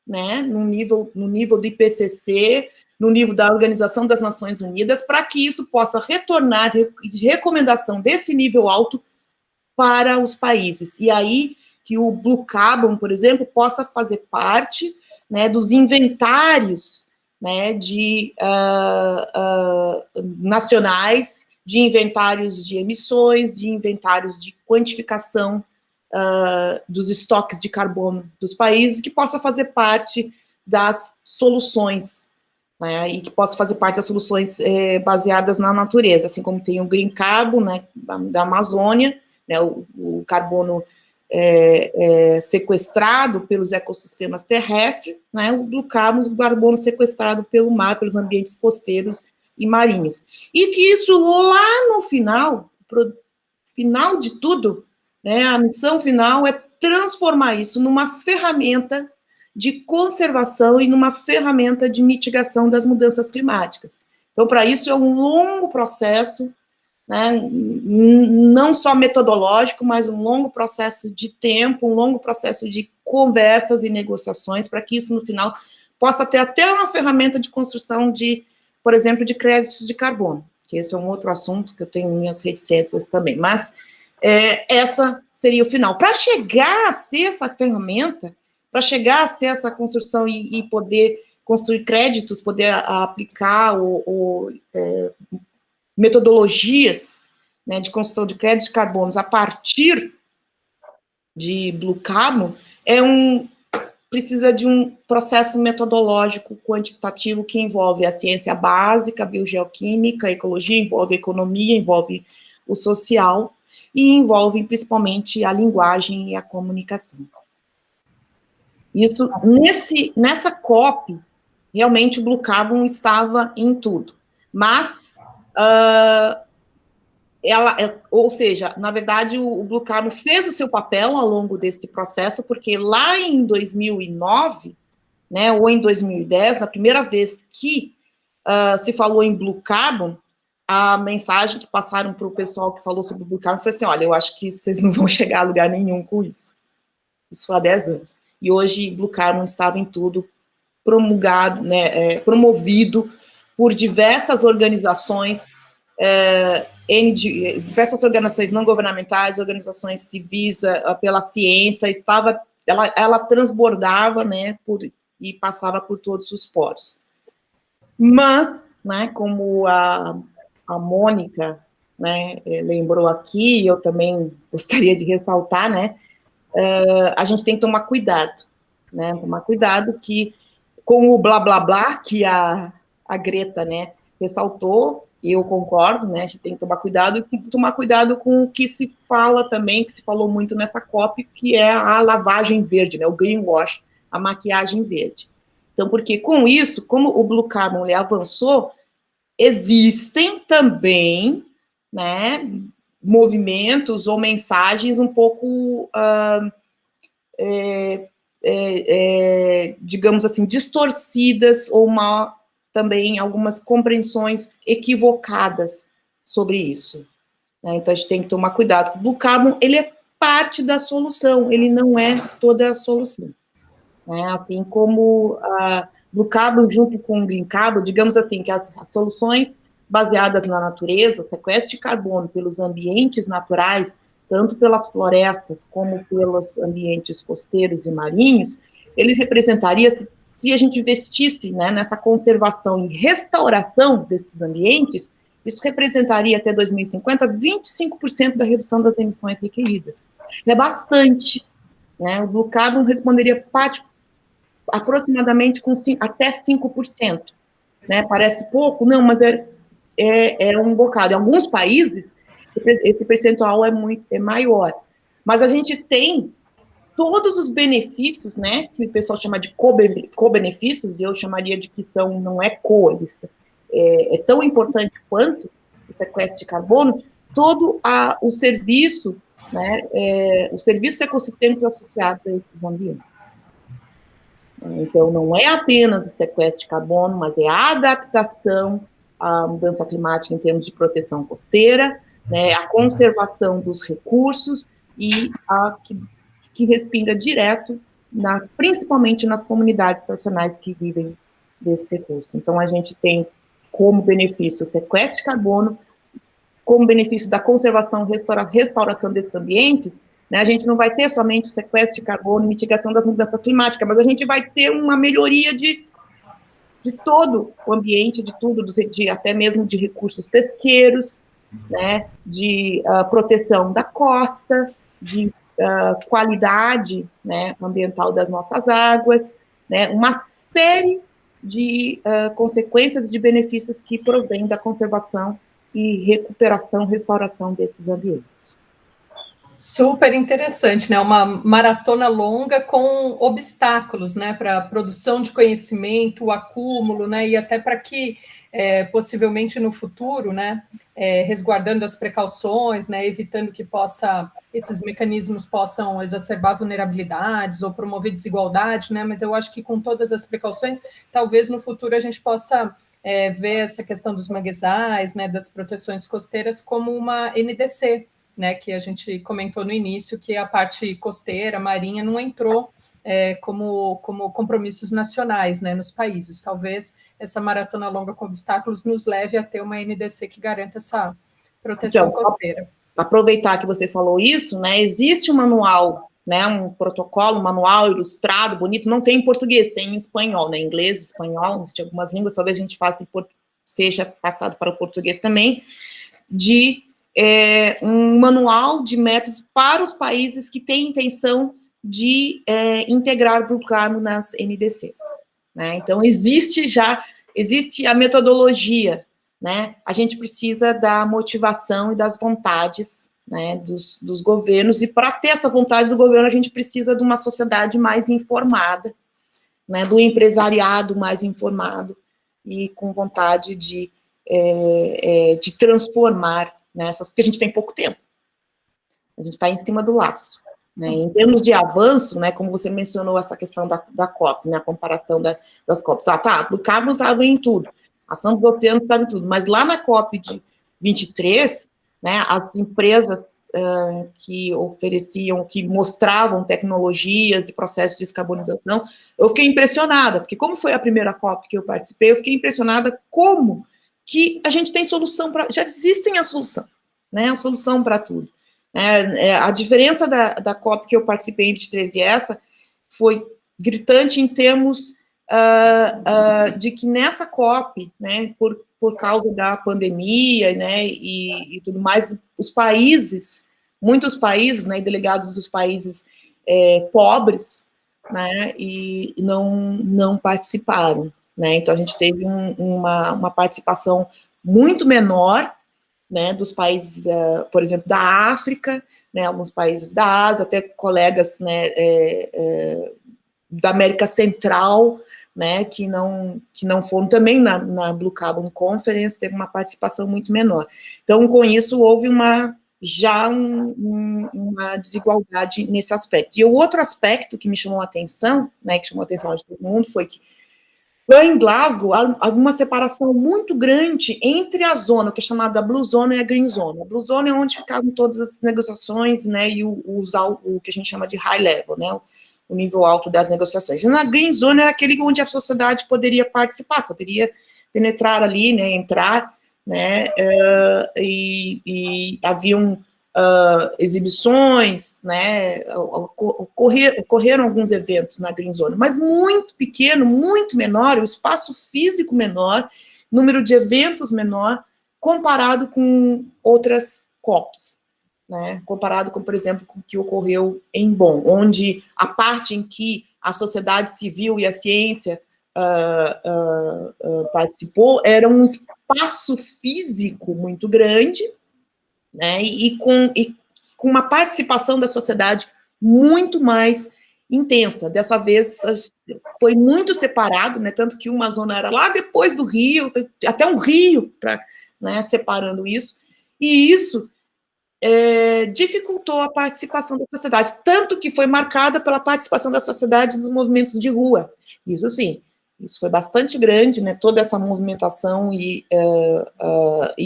né, no nível do IPCC, no nível da Organização das Nações Unidas, para que isso possa retornar de recomendação desse nível alto para os países. E aí que o Blue Carbon, por exemplo, possa fazer parte, né, dos inventários, né, nacionais, de inventários de emissões, de inventários de quantificação dos estoques de carbono dos países, que possa fazer parte das soluções, né, e que possa fazer parte das soluções baseadas na natureza, assim como tem o Green Carbon, né, da Amazônia, né, o carbono sequestrado pelos ecossistemas terrestres, né, o Blue Carbon, o carbono sequestrado pelo mar, pelos ambientes costeiros e marinhos. E que isso lá no final, final de tudo, né, a missão final é transformar isso numa ferramenta de conservação e numa ferramenta de mitigação das mudanças climáticas. Então, para isso é um longo processo, né, não só metodológico, mas um longo processo de tempo, um longo processo de conversas e negociações, para que isso, no final, possa ter até uma ferramenta de construção por exemplo, de créditos de carbono, que esse é um outro assunto que eu tenho minhas reticências também, mas essa seria o final. Para chegar a ser essa ferramenta, para chegar a ser essa construção e poder construir créditos, poder aplicar metodologias, né, de construção de créditos de carbonos a partir de Blue Carbon, precisa de um processo metodológico quantitativo que envolve a ciência básica, a biogeoquímica, a ecologia, envolve a economia, envolve o social e envolve principalmente a linguagem e a comunicação. Isso, nessa COP, realmente o Blue Carbon estava em tudo, mas ou seja, na verdade, o Blue Carbon fez o seu papel ao longo desse processo, porque lá em 2009, né, ou em 2010, na primeira vez que se falou em Blue Carbon, a mensagem que passaram para o pessoal que falou sobre o Blue Carbon foi assim: olha, eu acho que vocês não vão chegar a lugar nenhum com isso. Isso foi há 10 anos. E hoje Blue Carbon estava em tudo, promulgado, né, promovido por diversas organizações, diversas organizações não governamentais, organizações civis, pela ciência, ela transbordava, né, e passava por todos os poros. Mas, né, como a Mônica, né, lembrou aqui, eu também gostaria de ressaltar, né, a gente tem que tomar cuidado, né, que com o blá blá blá que a Greta, né, ressaltou, e eu concordo, né, a gente tem que tomar cuidado com o que se fala também, que se falou muito nessa COP, que é a lavagem verde, né, o greenwash, a maquiagem verde. Então, porque com isso, como o Blue Carbon avançou, existem também, né, movimentos ou mensagens um pouco, digamos assim, distorcidas ou também algumas compreensões equivocadas sobre isso, né? Então, a gente tem que tomar cuidado. O Blue Carbon, ele é parte da solução, ele não é toda a solução, né? Assim como Blue Carbon junto com o Green Carbon, digamos assim, que as soluções baseadas na natureza, sequestro de carbono pelos ambientes naturais, tanto pelas florestas como pelos ambientes costeiros e marinhos, ele representaria, se a gente investisse, né, nessa conservação e restauração desses ambientes, isso representaria até 2050 25% da redução das emissões requeridas. É bastante, né? O Blue Carbon responderia aproximadamente com até 5%, né? Parece pouco, não, mas é um bocado. Em alguns países, esse percentual é maior. Mas a gente tem todos os benefícios, né, que o pessoal chama de co-benefícios, e eu chamaria de que são, não é co, é tão importante quanto o sequestro de carbono, todo o serviço, né, os serviços ecossistêmicos associados a esses ambientes. Então, não é apenas o sequestro de carbono, mas é a adaptação à mudança climática em termos de proteção costeira, né, a conservação dos recursos e que respinga direto, principalmente nas comunidades tradicionais que vivem desse recurso. Então, a gente tem como benefício o sequestro de carbono, como benefício da conservação e restauração desses ambientes, né, a gente não vai ter somente o sequestro de carbono e mitigação das mudanças climáticas, mas a gente vai ter uma melhoria de todo o ambiente, de tudo, até mesmo de recursos pesqueiros, né, de proteção da costa, de qualidade, né, ambiental das nossas águas, né, uma série de consequências de benefícios que provêm da conservação e recuperação, restauração desses ambientes. Super interessante, né? Uma maratona longa com obstáculos, né? Para a produção de conhecimento, o acúmulo, né? E até para que, possivelmente no futuro, né? Resguardando as precauções, né? Evitando que esses mecanismos possam exacerbar vulnerabilidades ou promover desigualdade, né? Mas eu acho que com todas as precauções, talvez no futuro a gente possa ver essa questão dos manguezais, né? Das proteções costeiras como uma NDC, né, que a gente comentou no início, que a parte costeira, marinha, não entrou como compromissos nacionais, né, nos países. Talvez essa maratona longa com obstáculos nos leve a ter uma NDC que garanta essa proteção costeira. Aproveitar que você falou isso, né, existe um manual, né, um protocolo, um manual ilustrado, bonito, não tem em português, tem em espanhol, né, inglês, espanhol, existem algumas línguas, talvez a gente faça seja passado para o português também, de um manual de métodos para os países que têm intenção de integrar o Blue Carbon nas NDCs. Né? Então, existe a metodologia, né? A gente precisa da motivação e das vontades, né, dos governos, e para ter essa vontade do governo, a gente precisa de uma sociedade mais informada, né, do empresariado mais informado e com vontade de transformar nessas, porque a gente tem pouco tempo. A gente está em cima do laço. Né? Em termos de avanço, né, como você mencionou essa questão da COP, né, a comparação das COPs. O carbon estava em tudo, a ação dos oceanos estava em tudo, mas lá na COP de 23, né, as empresas que ofereciam, que mostravam tecnologias e processos de descarbonização, eu fiquei impressionada, porque como foi a primeira COP que eu participei, eu fiquei impressionada como que a gente tem solução para... Já existem a solução, né? A solução para tudo. A diferença da COP que eu participei em 23 e essa foi gritante em termos de que nessa COP, né, por causa da pandemia, né, e tudo mais, os países, muitos países, né, delegados dos países pobres, né, e não participaram. Né? Então, a gente teve uma participação muito menor, né, dos países, por exemplo, da África, né, alguns países da Ásia, até colegas, né, da América Central, né, que não foram também na Blue Carbon Conference, teve uma participação muito menor. Então, com isso, houve uma desigualdade nesse aspecto. E o outro aspecto que me chamou a atenção, né, que chamou a atenção de todo mundo, foi que lá em Glasgow, há uma separação muito grande entre a zona, que é chamada Blue Zone, e a Green Zone. A Blue Zone é onde ficavam todas as negociações, né, e o que a gente chama de high level, né, o nível alto das negociações. E na Green Zone era aquele onde a sociedade poderia participar, poderia penetrar ali, né, entrar, né, e haviam exibições, né, ocorreram alguns eventos na Green Zone, mas muito pequeno, muito menor, o espaço físico menor, número de eventos menor, comparado com outras COPs, né, comparado com, por exemplo, com o que ocorreu em Bonn, onde a parte em que a sociedade civil e a ciência participou era um espaço físico muito grande, né, e com uma participação da sociedade muito mais intensa. Dessa vez foi muito separado, né? Tanto que uma zona era lá depois do rio, até um rio, né, separando isso. E isso dificultou a participação da sociedade, tanto que foi marcada pela participação da sociedade nos movimentos de rua. Isso sim, isso foi bastante grande, né? Toda essa movimentação e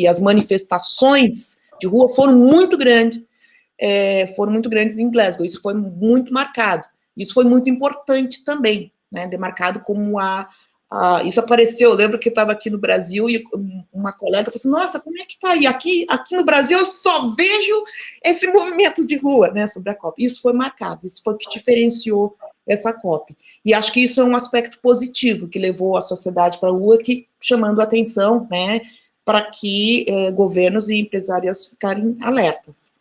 as manifestações de rua foram muito grandes em Glasgow. Isso foi muito marcado. Isso foi muito importante também, né? Demarcado como isso apareceu, eu lembro que eu estava aqui no Brasil e uma colega falou assim, nossa, como é que está aí? Aqui no Brasil eu só vejo esse movimento de rua, né, sobre a COP. Isso foi marcado, isso foi o que diferenciou essa COP. E acho que isso é um aspecto positivo que levou a sociedade para a rua, chamando a atenção, né, para que governos e empresários ficarem alertas.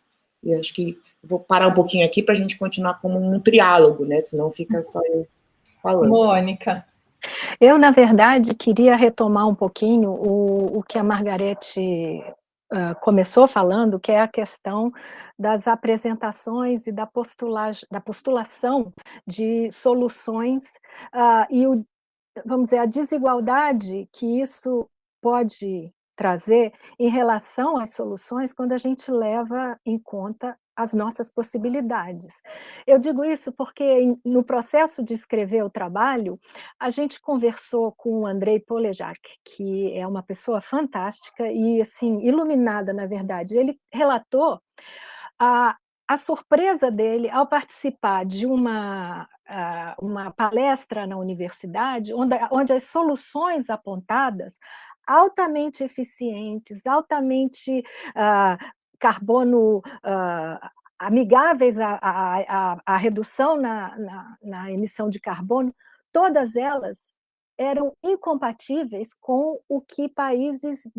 E acho que vou parar um pouquinho aqui para a gente continuar como um triálogo, né, senão fica só eu falando. Mônica. Eu, na verdade, queria retomar um pouquinho o que a Margarete começou falando, que é a questão das apresentações e da postulação de soluções e, vamos dizer, a desigualdade que isso pode trazer em relação às soluções quando a gente leva em conta as nossas possibilidades. Eu digo isso porque no processo de escrever o trabalho, a gente conversou com o Andrei Polejak, que é uma pessoa fantástica e assim iluminada, na verdade. Ele relatou a surpresa dele ao participar de uma palestra na universidade, onde as soluções apontadas, altamente eficientes, altamente carbono amigáveis à redução na emissão de carbono, todas elas eram incompatíveis com o que países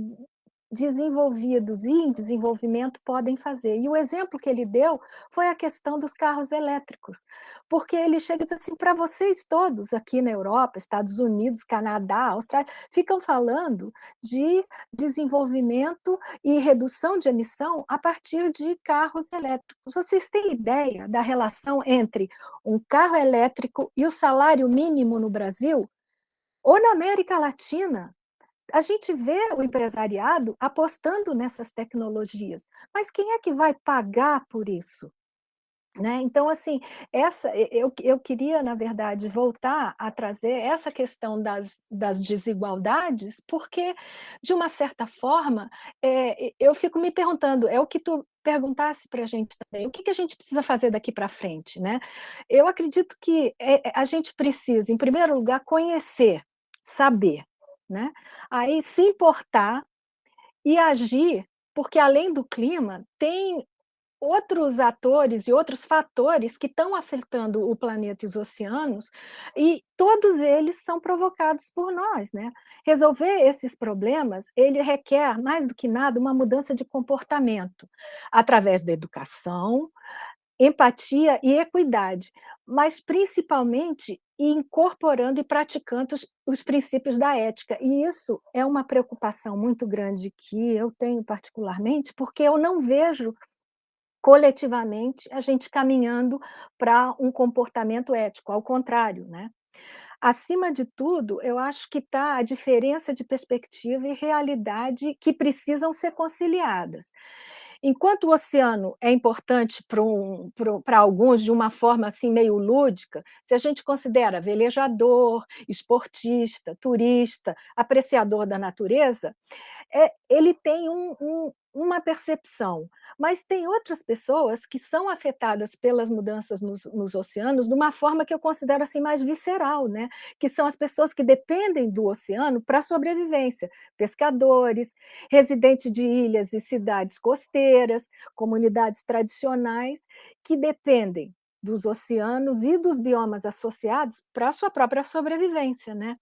desenvolvidos e em desenvolvimento podem fazer. E o exemplo que ele deu foi a questão dos carros elétricos, porque ele chega e diz assim, para vocês todos aqui na Europa, Estados Unidos, Canadá, Austrália, ficam falando de desenvolvimento e redução de emissão a partir de carros elétricos. Vocês têm ideia da relação entre um carro elétrico e o salário mínimo no Brasil? Ou na América Latina? A gente vê o empresariado apostando nessas tecnologias, mas quem é que vai pagar por isso? Né? Então, assim, eu queria, na verdade, voltar a trazer essa questão das desigualdades, porque, de uma certa forma, eu fico me perguntando, é o que tu perguntasse para a gente também, o que a gente precisa fazer daqui para frente? Né? Eu acredito que a gente precisa, em primeiro lugar, conhecer, saber, né? Aí se importar e agir, porque além do clima, tem outros atores e outros fatores que estão afetando o planeta e os oceanos, e todos eles são provocados por nós, né? Resolver esses problemas, ele requer, mais do que nada, uma mudança de comportamento, através da educação, empatia e equidade, mas principalmente incorporando e praticando os princípios da ética. E isso é uma preocupação muito grande que eu tenho particularmente, porque eu não vejo coletivamente a gente caminhando para um comportamento ético, ao contrário, né? Acima de tudo, eu acho que está a diferença de perspectiva e realidade que precisam ser conciliadas. Enquanto o oceano é importante para alguns de uma forma assim meio lúdica, se a gente considera velejador, esportista, turista, apreciador da natureza, ele tem uma percepção, mas tem outras pessoas que são afetadas pelas mudanças nos oceanos de uma forma que eu considero assim mais visceral, né? Que são as pessoas que dependem do oceano para a sobrevivência, pescadores, residentes de ilhas e cidades costeiras, comunidades tradicionais que dependem dos oceanos e dos biomas associados para a sua própria sobrevivência, né?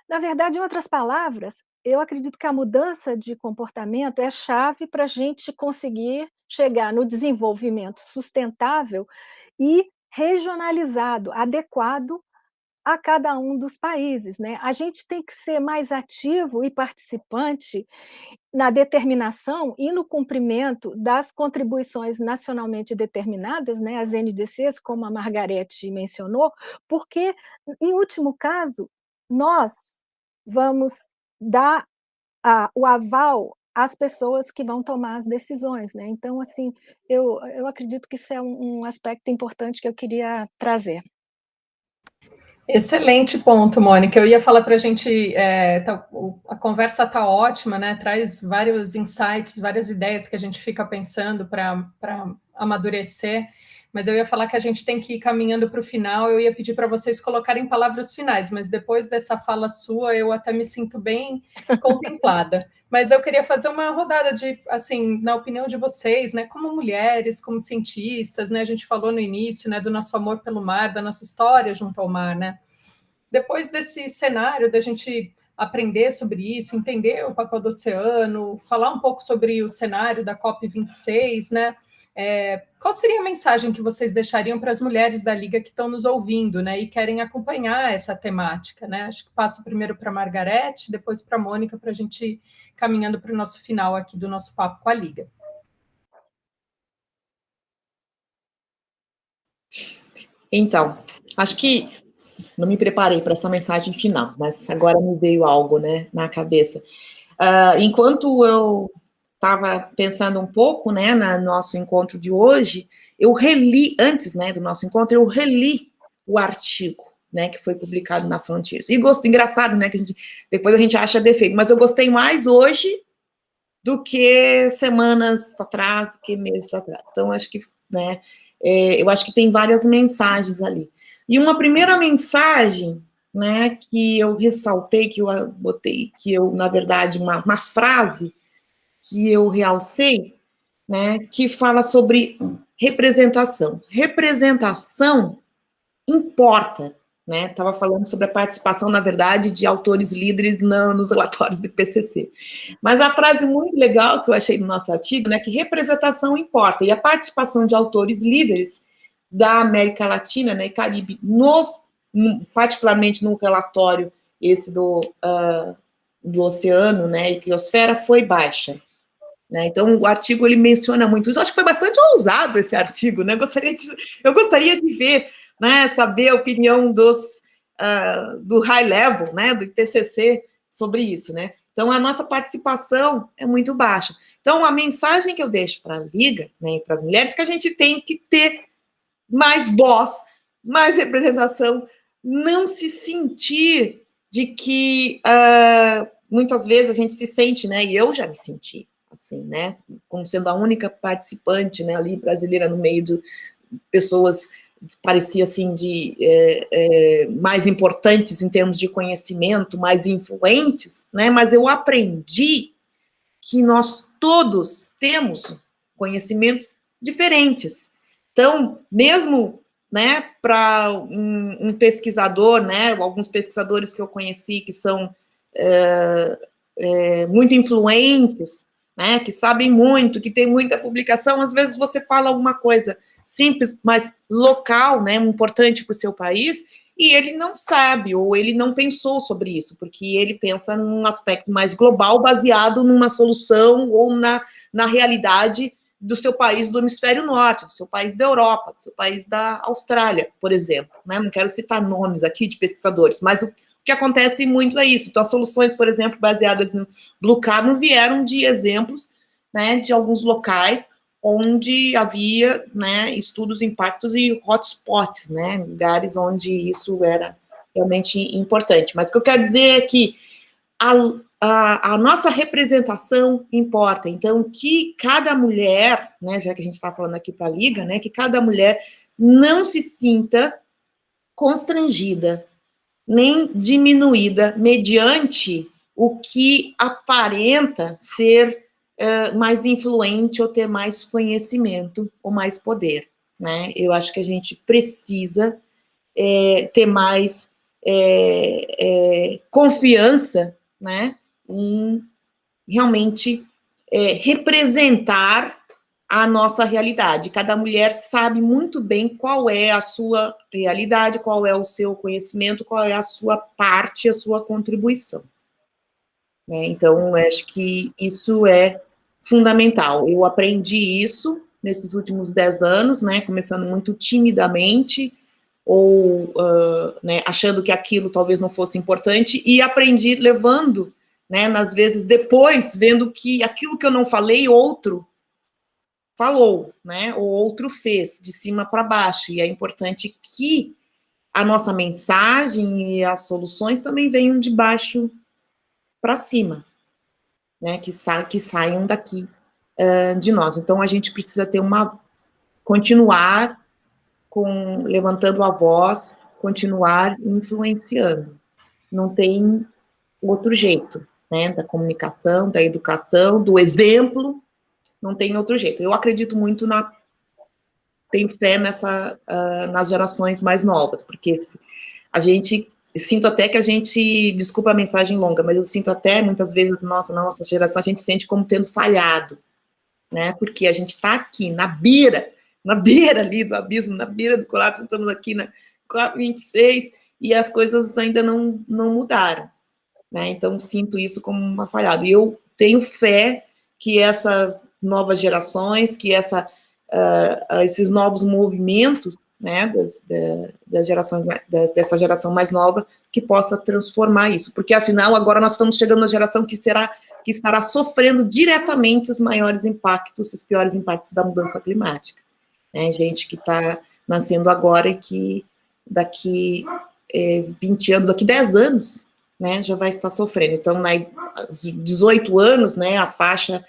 Na verdade, em outras palavras, eu acredito que a mudança de comportamento é chave para a gente conseguir chegar no desenvolvimento sustentável e regionalizado, adequado a cada um dos países, né? A gente tem que ser mais ativo e participante na determinação e no cumprimento das contribuições nacionalmente determinadas, né, as NDCs, como a Margarete mencionou, porque, em último caso, nós vamos dar o aval às pessoas que vão tomar as decisões, né? Então, assim, eu acredito que isso é um aspecto importante que eu queria trazer. Excelente ponto, Mônica. Eu ia falar para a gente, a conversa está ótima, né? Traz vários insights, várias ideias que a gente fica pensando para amadurecer, mas eu ia falar que a gente tem que ir caminhando para o final. Eu ia pedir para vocês colocarem palavras finais, mas depois dessa fala sua, eu até me sinto bem contemplada. Mas eu queria fazer uma rodada de, assim, na opinião de vocês, né? Como mulheres, como cientistas, né? A gente falou no início, né? Do nosso amor pelo mar, da nossa história junto ao mar, né? Depois desse cenário da gente aprender sobre isso, entender o papel do oceano, falar um pouco sobre o cenário da COP26, né? Qual seria a mensagem que vocês deixariam para as mulheres da Liga que estão nos ouvindo, né, e querem acompanhar essa temática, né? Acho que passo primeiro para a Margarete, depois para a Mônica, para a gente ir caminhando para o nosso final aqui do nosso papo com a Liga. Então, acho que não me preparei para essa mensagem final, mas agora me veio algo, né, na cabeça. Enquanto eu estava pensando um pouco, né, no nosso encontro de hoje, eu reli, antes, né, do nosso encontro, eu reli o artigo, né, que foi publicado na Frontiers. E engraçado, né, que depois a gente acha defeito, mas eu gostei mais hoje do que semanas atrás, do que meses atrás. Então, acho que, né, eu acho que tem várias mensagens ali. E uma primeira mensagem, né, que eu ressaltei, que eu botei, que eu, na verdade, uma frase que eu realcei, né, que fala sobre representação. Representação importa, né? Estava falando sobre a participação, na verdade, de autores líderes nos relatórios do IPCC. Mas a frase muito legal que eu achei no nosso artigo, né, que representação importa, e a participação de autores líderes da América Latina, né, e Caribe, particularmente no relatório esse do oceano, né, e criosfera, foi baixa. Né? Então, o artigo ele menciona muito isso. Acho que foi bastante ousado esse artigo, né? Eu gostaria de ver, né, saber a opinião do high level, né, do IPCC sobre isso, né? Então, a nossa participação é muito baixa. Então, a mensagem que eu deixo para a Liga, né, e para as mulheres, é que a gente tem que ter mais voz, mais representação, não se sentir de que muitas vezes a gente se sente, né, e eu já me senti, assim, né, como sendo a única participante, né, ali brasileira no meio de pessoas, parecia assim, mais importantes em termos de conhecimento, mais influentes, né, mas eu aprendi que nós todos temos conhecimentos diferentes. Então, mesmo, né, para um pesquisador, né, alguns pesquisadores que eu conheci que são muito influentes, né, que sabem muito, que tem muita publicação, às vezes você fala alguma coisa simples, mas local, né, importante para o seu país, e ele não sabe, ou ele não pensou sobre isso, porque ele pensa num aspecto mais global, baseado numa solução ou na realidade do seu país do hemisfério norte, do seu país da Europa, do seu país da Austrália, por exemplo, né, não quero citar nomes aqui de pesquisadores, mas o que acontece muito é isso. Então, as soluções, por exemplo, baseadas no Blue Carbon vieram de exemplos, né, de alguns locais onde havia, né, estudos, impactos e hotspots, né, lugares onde isso era realmente importante. Mas o que eu quero dizer é que a nossa representação importa. Então, que cada mulher, né, já que a gente está falando aqui para a Liga, né, que cada mulher não se sinta constrangida, nem diminuída mediante o que aparenta ser mais influente ou ter mais conhecimento ou mais poder, né? Eu acho que a gente precisa ter mais confiança, né, em realmente representar a nossa realidade. Cada mulher sabe muito bem qual é a sua realidade, qual é o seu conhecimento, qual é a sua parte, a sua contribuição. Né? Então, acho que isso é fundamental. Eu aprendi isso nesses últimos 10 anos, né, começando muito timidamente, ou né, achando que aquilo talvez não fosse importante, e aprendi levando, né, nas vezes depois, vendo que aquilo que eu não falei, outro falou, né, ou outro fez, de cima para baixo, e é importante que a nossa mensagem e as soluções também venham de baixo para cima, né, que saiam daqui de nós. Então, a gente precisa ter continuar levantando a voz, continuar influenciando. Não tem outro jeito, né, da comunicação, da educação, do exemplo, não tem outro jeito. Eu acredito muito tenho fé nas gerações mais novas, porque sinto até que a gente, desculpa a mensagem longa, mas eu sinto até, muitas vezes, na nossa geração, a gente sente como tendo falhado, né, porque a gente está aqui, na beira ali do abismo, na beira do colapso, estamos aqui na COP26, e as coisas ainda não mudaram, né, então sinto isso como uma falhada, e eu tenho fé que essas novas gerações, que esses novos movimentos, né, dessa geração mais nova, que possa transformar isso, porque afinal agora nós estamos chegando na geração que estará sofrendo diretamente os maiores impactos, os piores impactos da mudança climática, né, gente que está nascendo agora e que daqui 20 anos, daqui 10 anos, né, já vai estar sofrendo. Então, aos 18 anos, né, a faixa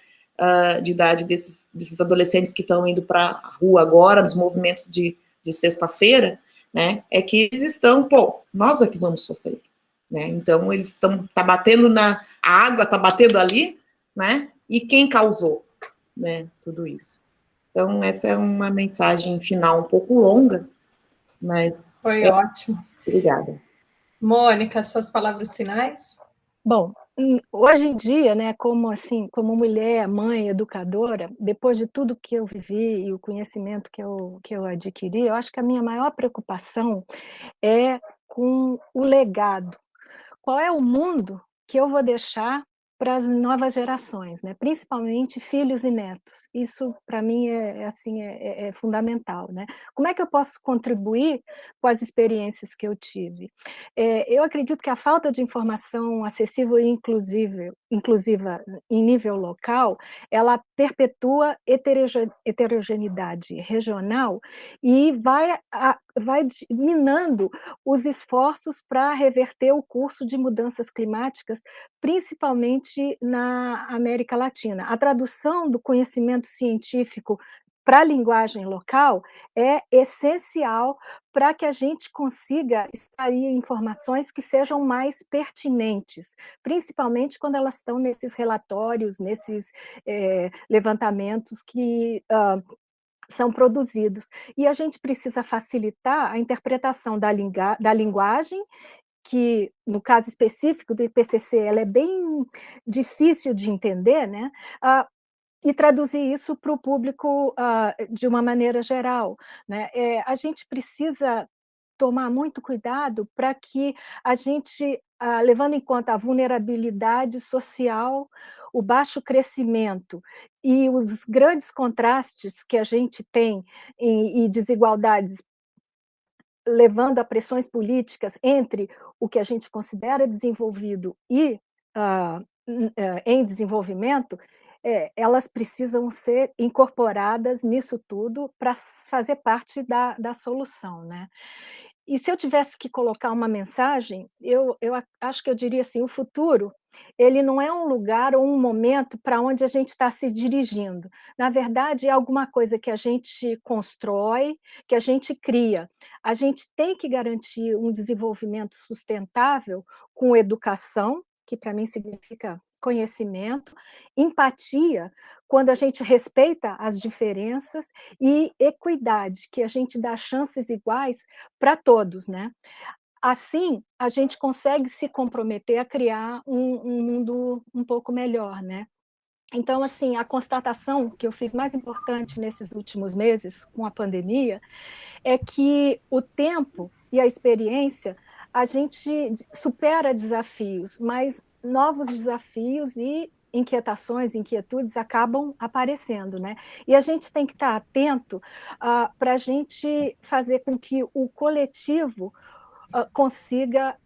de idade desses adolescentes que estão indo para a rua agora, nos movimentos de sexta-feira, né, é que eles estão, nós é que vamos sofrer, né, então eles tá batendo a água tá batendo ali, né, e quem causou, né, tudo isso. Então, essa é uma mensagem final um pouco longa, mas... Foi ótimo. Obrigada. Mônica, suas palavras finais? Bom, hoje em dia, né, como mulher, mãe, educadora, depois de tudo que eu vivi e o conhecimento que eu adquiri, eu acho que a minha maior preocupação é com o legado. Qual é o mundo que eu vou deixar para as novas gerações, né? Principalmente filhos e netos. Isso, para mim, é fundamental, né? Como é que eu posso contribuir com as experiências que eu tive? Eu acredito que a falta de informação acessível e inclusiva em nível local, ela perpetua heterogeneidade regional e vai minando os esforços para reverter o curso de mudanças climáticas, principalmente na América Latina. A tradução do conhecimento científico para a linguagem local é essencial para que a gente consiga extrair informações que sejam mais pertinentes, principalmente quando elas estão nesses relatórios, nesses levantamentos que são produzidos. E a gente precisa facilitar a interpretação da linguagem, que, no caso específico do IPCC, ela é bem difícil de entender, né? E traduzir isso para o público de uma maneira geral, né? A gente precisa tomar muito cuidado para que a gente, levando em conta a vulnerabilidade social, o baixo crescimento e os grandes contrastes que a gente tem e desigualdades levando a pressões políticas entre o que a gente considera desenvolvido e em desenvolvimento, elas precisam ser incorporadas nisso tudo para fazer parte da solução, né? E se eu tivesse que colocar uma mensagem, eu acho que eu diria assim, o futuro, ele não é um lugar ou um momento para onde a gente está se dirigindo. Na verdade, é alguma coisa que a gente constrói, que a gente cria. A gente tem que garantir um desenvolvimento sustentável com educação, que para mim significa conhecimento, empatia, quando a gente respeita as diferenças, e equidade, que a gente dá chances iguais para todos, né? Assim, a gente consegue se comprometer a criar um mundo um pouco melhor, né? Então, assim, a constatação que eu fiz mais importante nesses últimos meses com a pandemia é que o tempo e a experiência, a gente supera desafios, mas novos desafios e inquietações, inquietudes acabam aparecendo, né? E a gente tem que estar atento para a gente fazer com que o coletivo consiga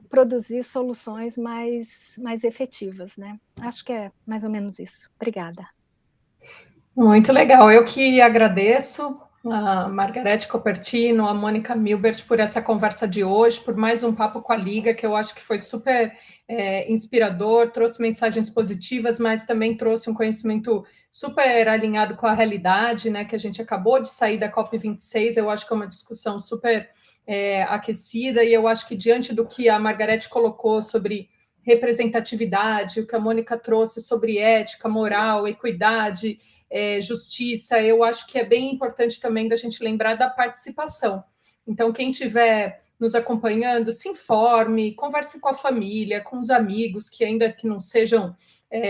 produzir soluções mais efetivas, né? Acho que é mais ou menos isso. Obrigada. Muito legal. Eu que agradeço a Margarete Coppertino, a Mônica Milbert por essa conversa de hoje, por mais um Papo com a Liga, que eu acho que foi super inspirador, trouxe mensagens positivas, mas também trouxe um conhecimento super alinhado com a realidade, né, que a gente acabou de sair da COP26, eu acho que é uma discussão super aquecida, e eu acho que diante do que a Margarete colocou sobre representatividade, o que a Mônica trouxe sobre ética, moral, equidade, justiça, eu acho que é bem importante também da gente lembrar da participação. Então, quem estiver nos acompanhando, se informe, converse com a família, com os amigos, que ainda que não sejam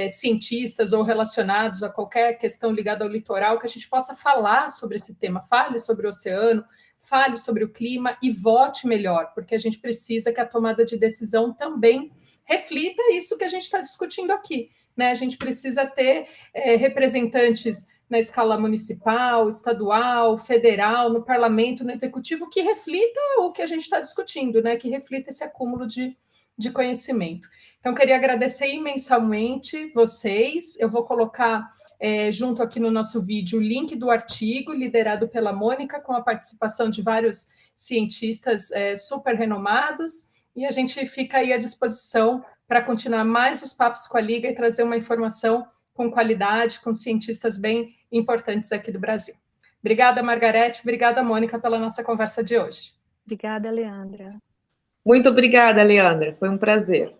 cientistas ou relacionados a qualquer questão ligada ao litoral, que a gente possa falar sobre esse tema, fale sobre o oceano, fale sobre o clima e vote melhor, porque a gente precisa que a tomada de decisão também reflita isso que a gente está discutindo aqui. Né? A gente precisa ter representantes na escala municipal, estadual, federal, no parlamento, no executivo, que reflita o que a gente está discutindo, né? Que reflita esse acúmulo de conhecimento. Então, queria agradecer imensamente vocês. Eu vou colocar junto aqui no nosso vídeo o link do artigo liderado pela Mônica, com a participação de vários cientistas super renomados, e a gente fica aí à disposição para continuar mais os papos com a Liga e trazer uma informação com qualidade, com cientistas bem importantes aqui do Brasil. Obrigada, Margarete, obrigada, Mônica, pela nossa conversa de hoje. Obrigada, Leandra. Muito obrigada, Leandra, foi um prazer.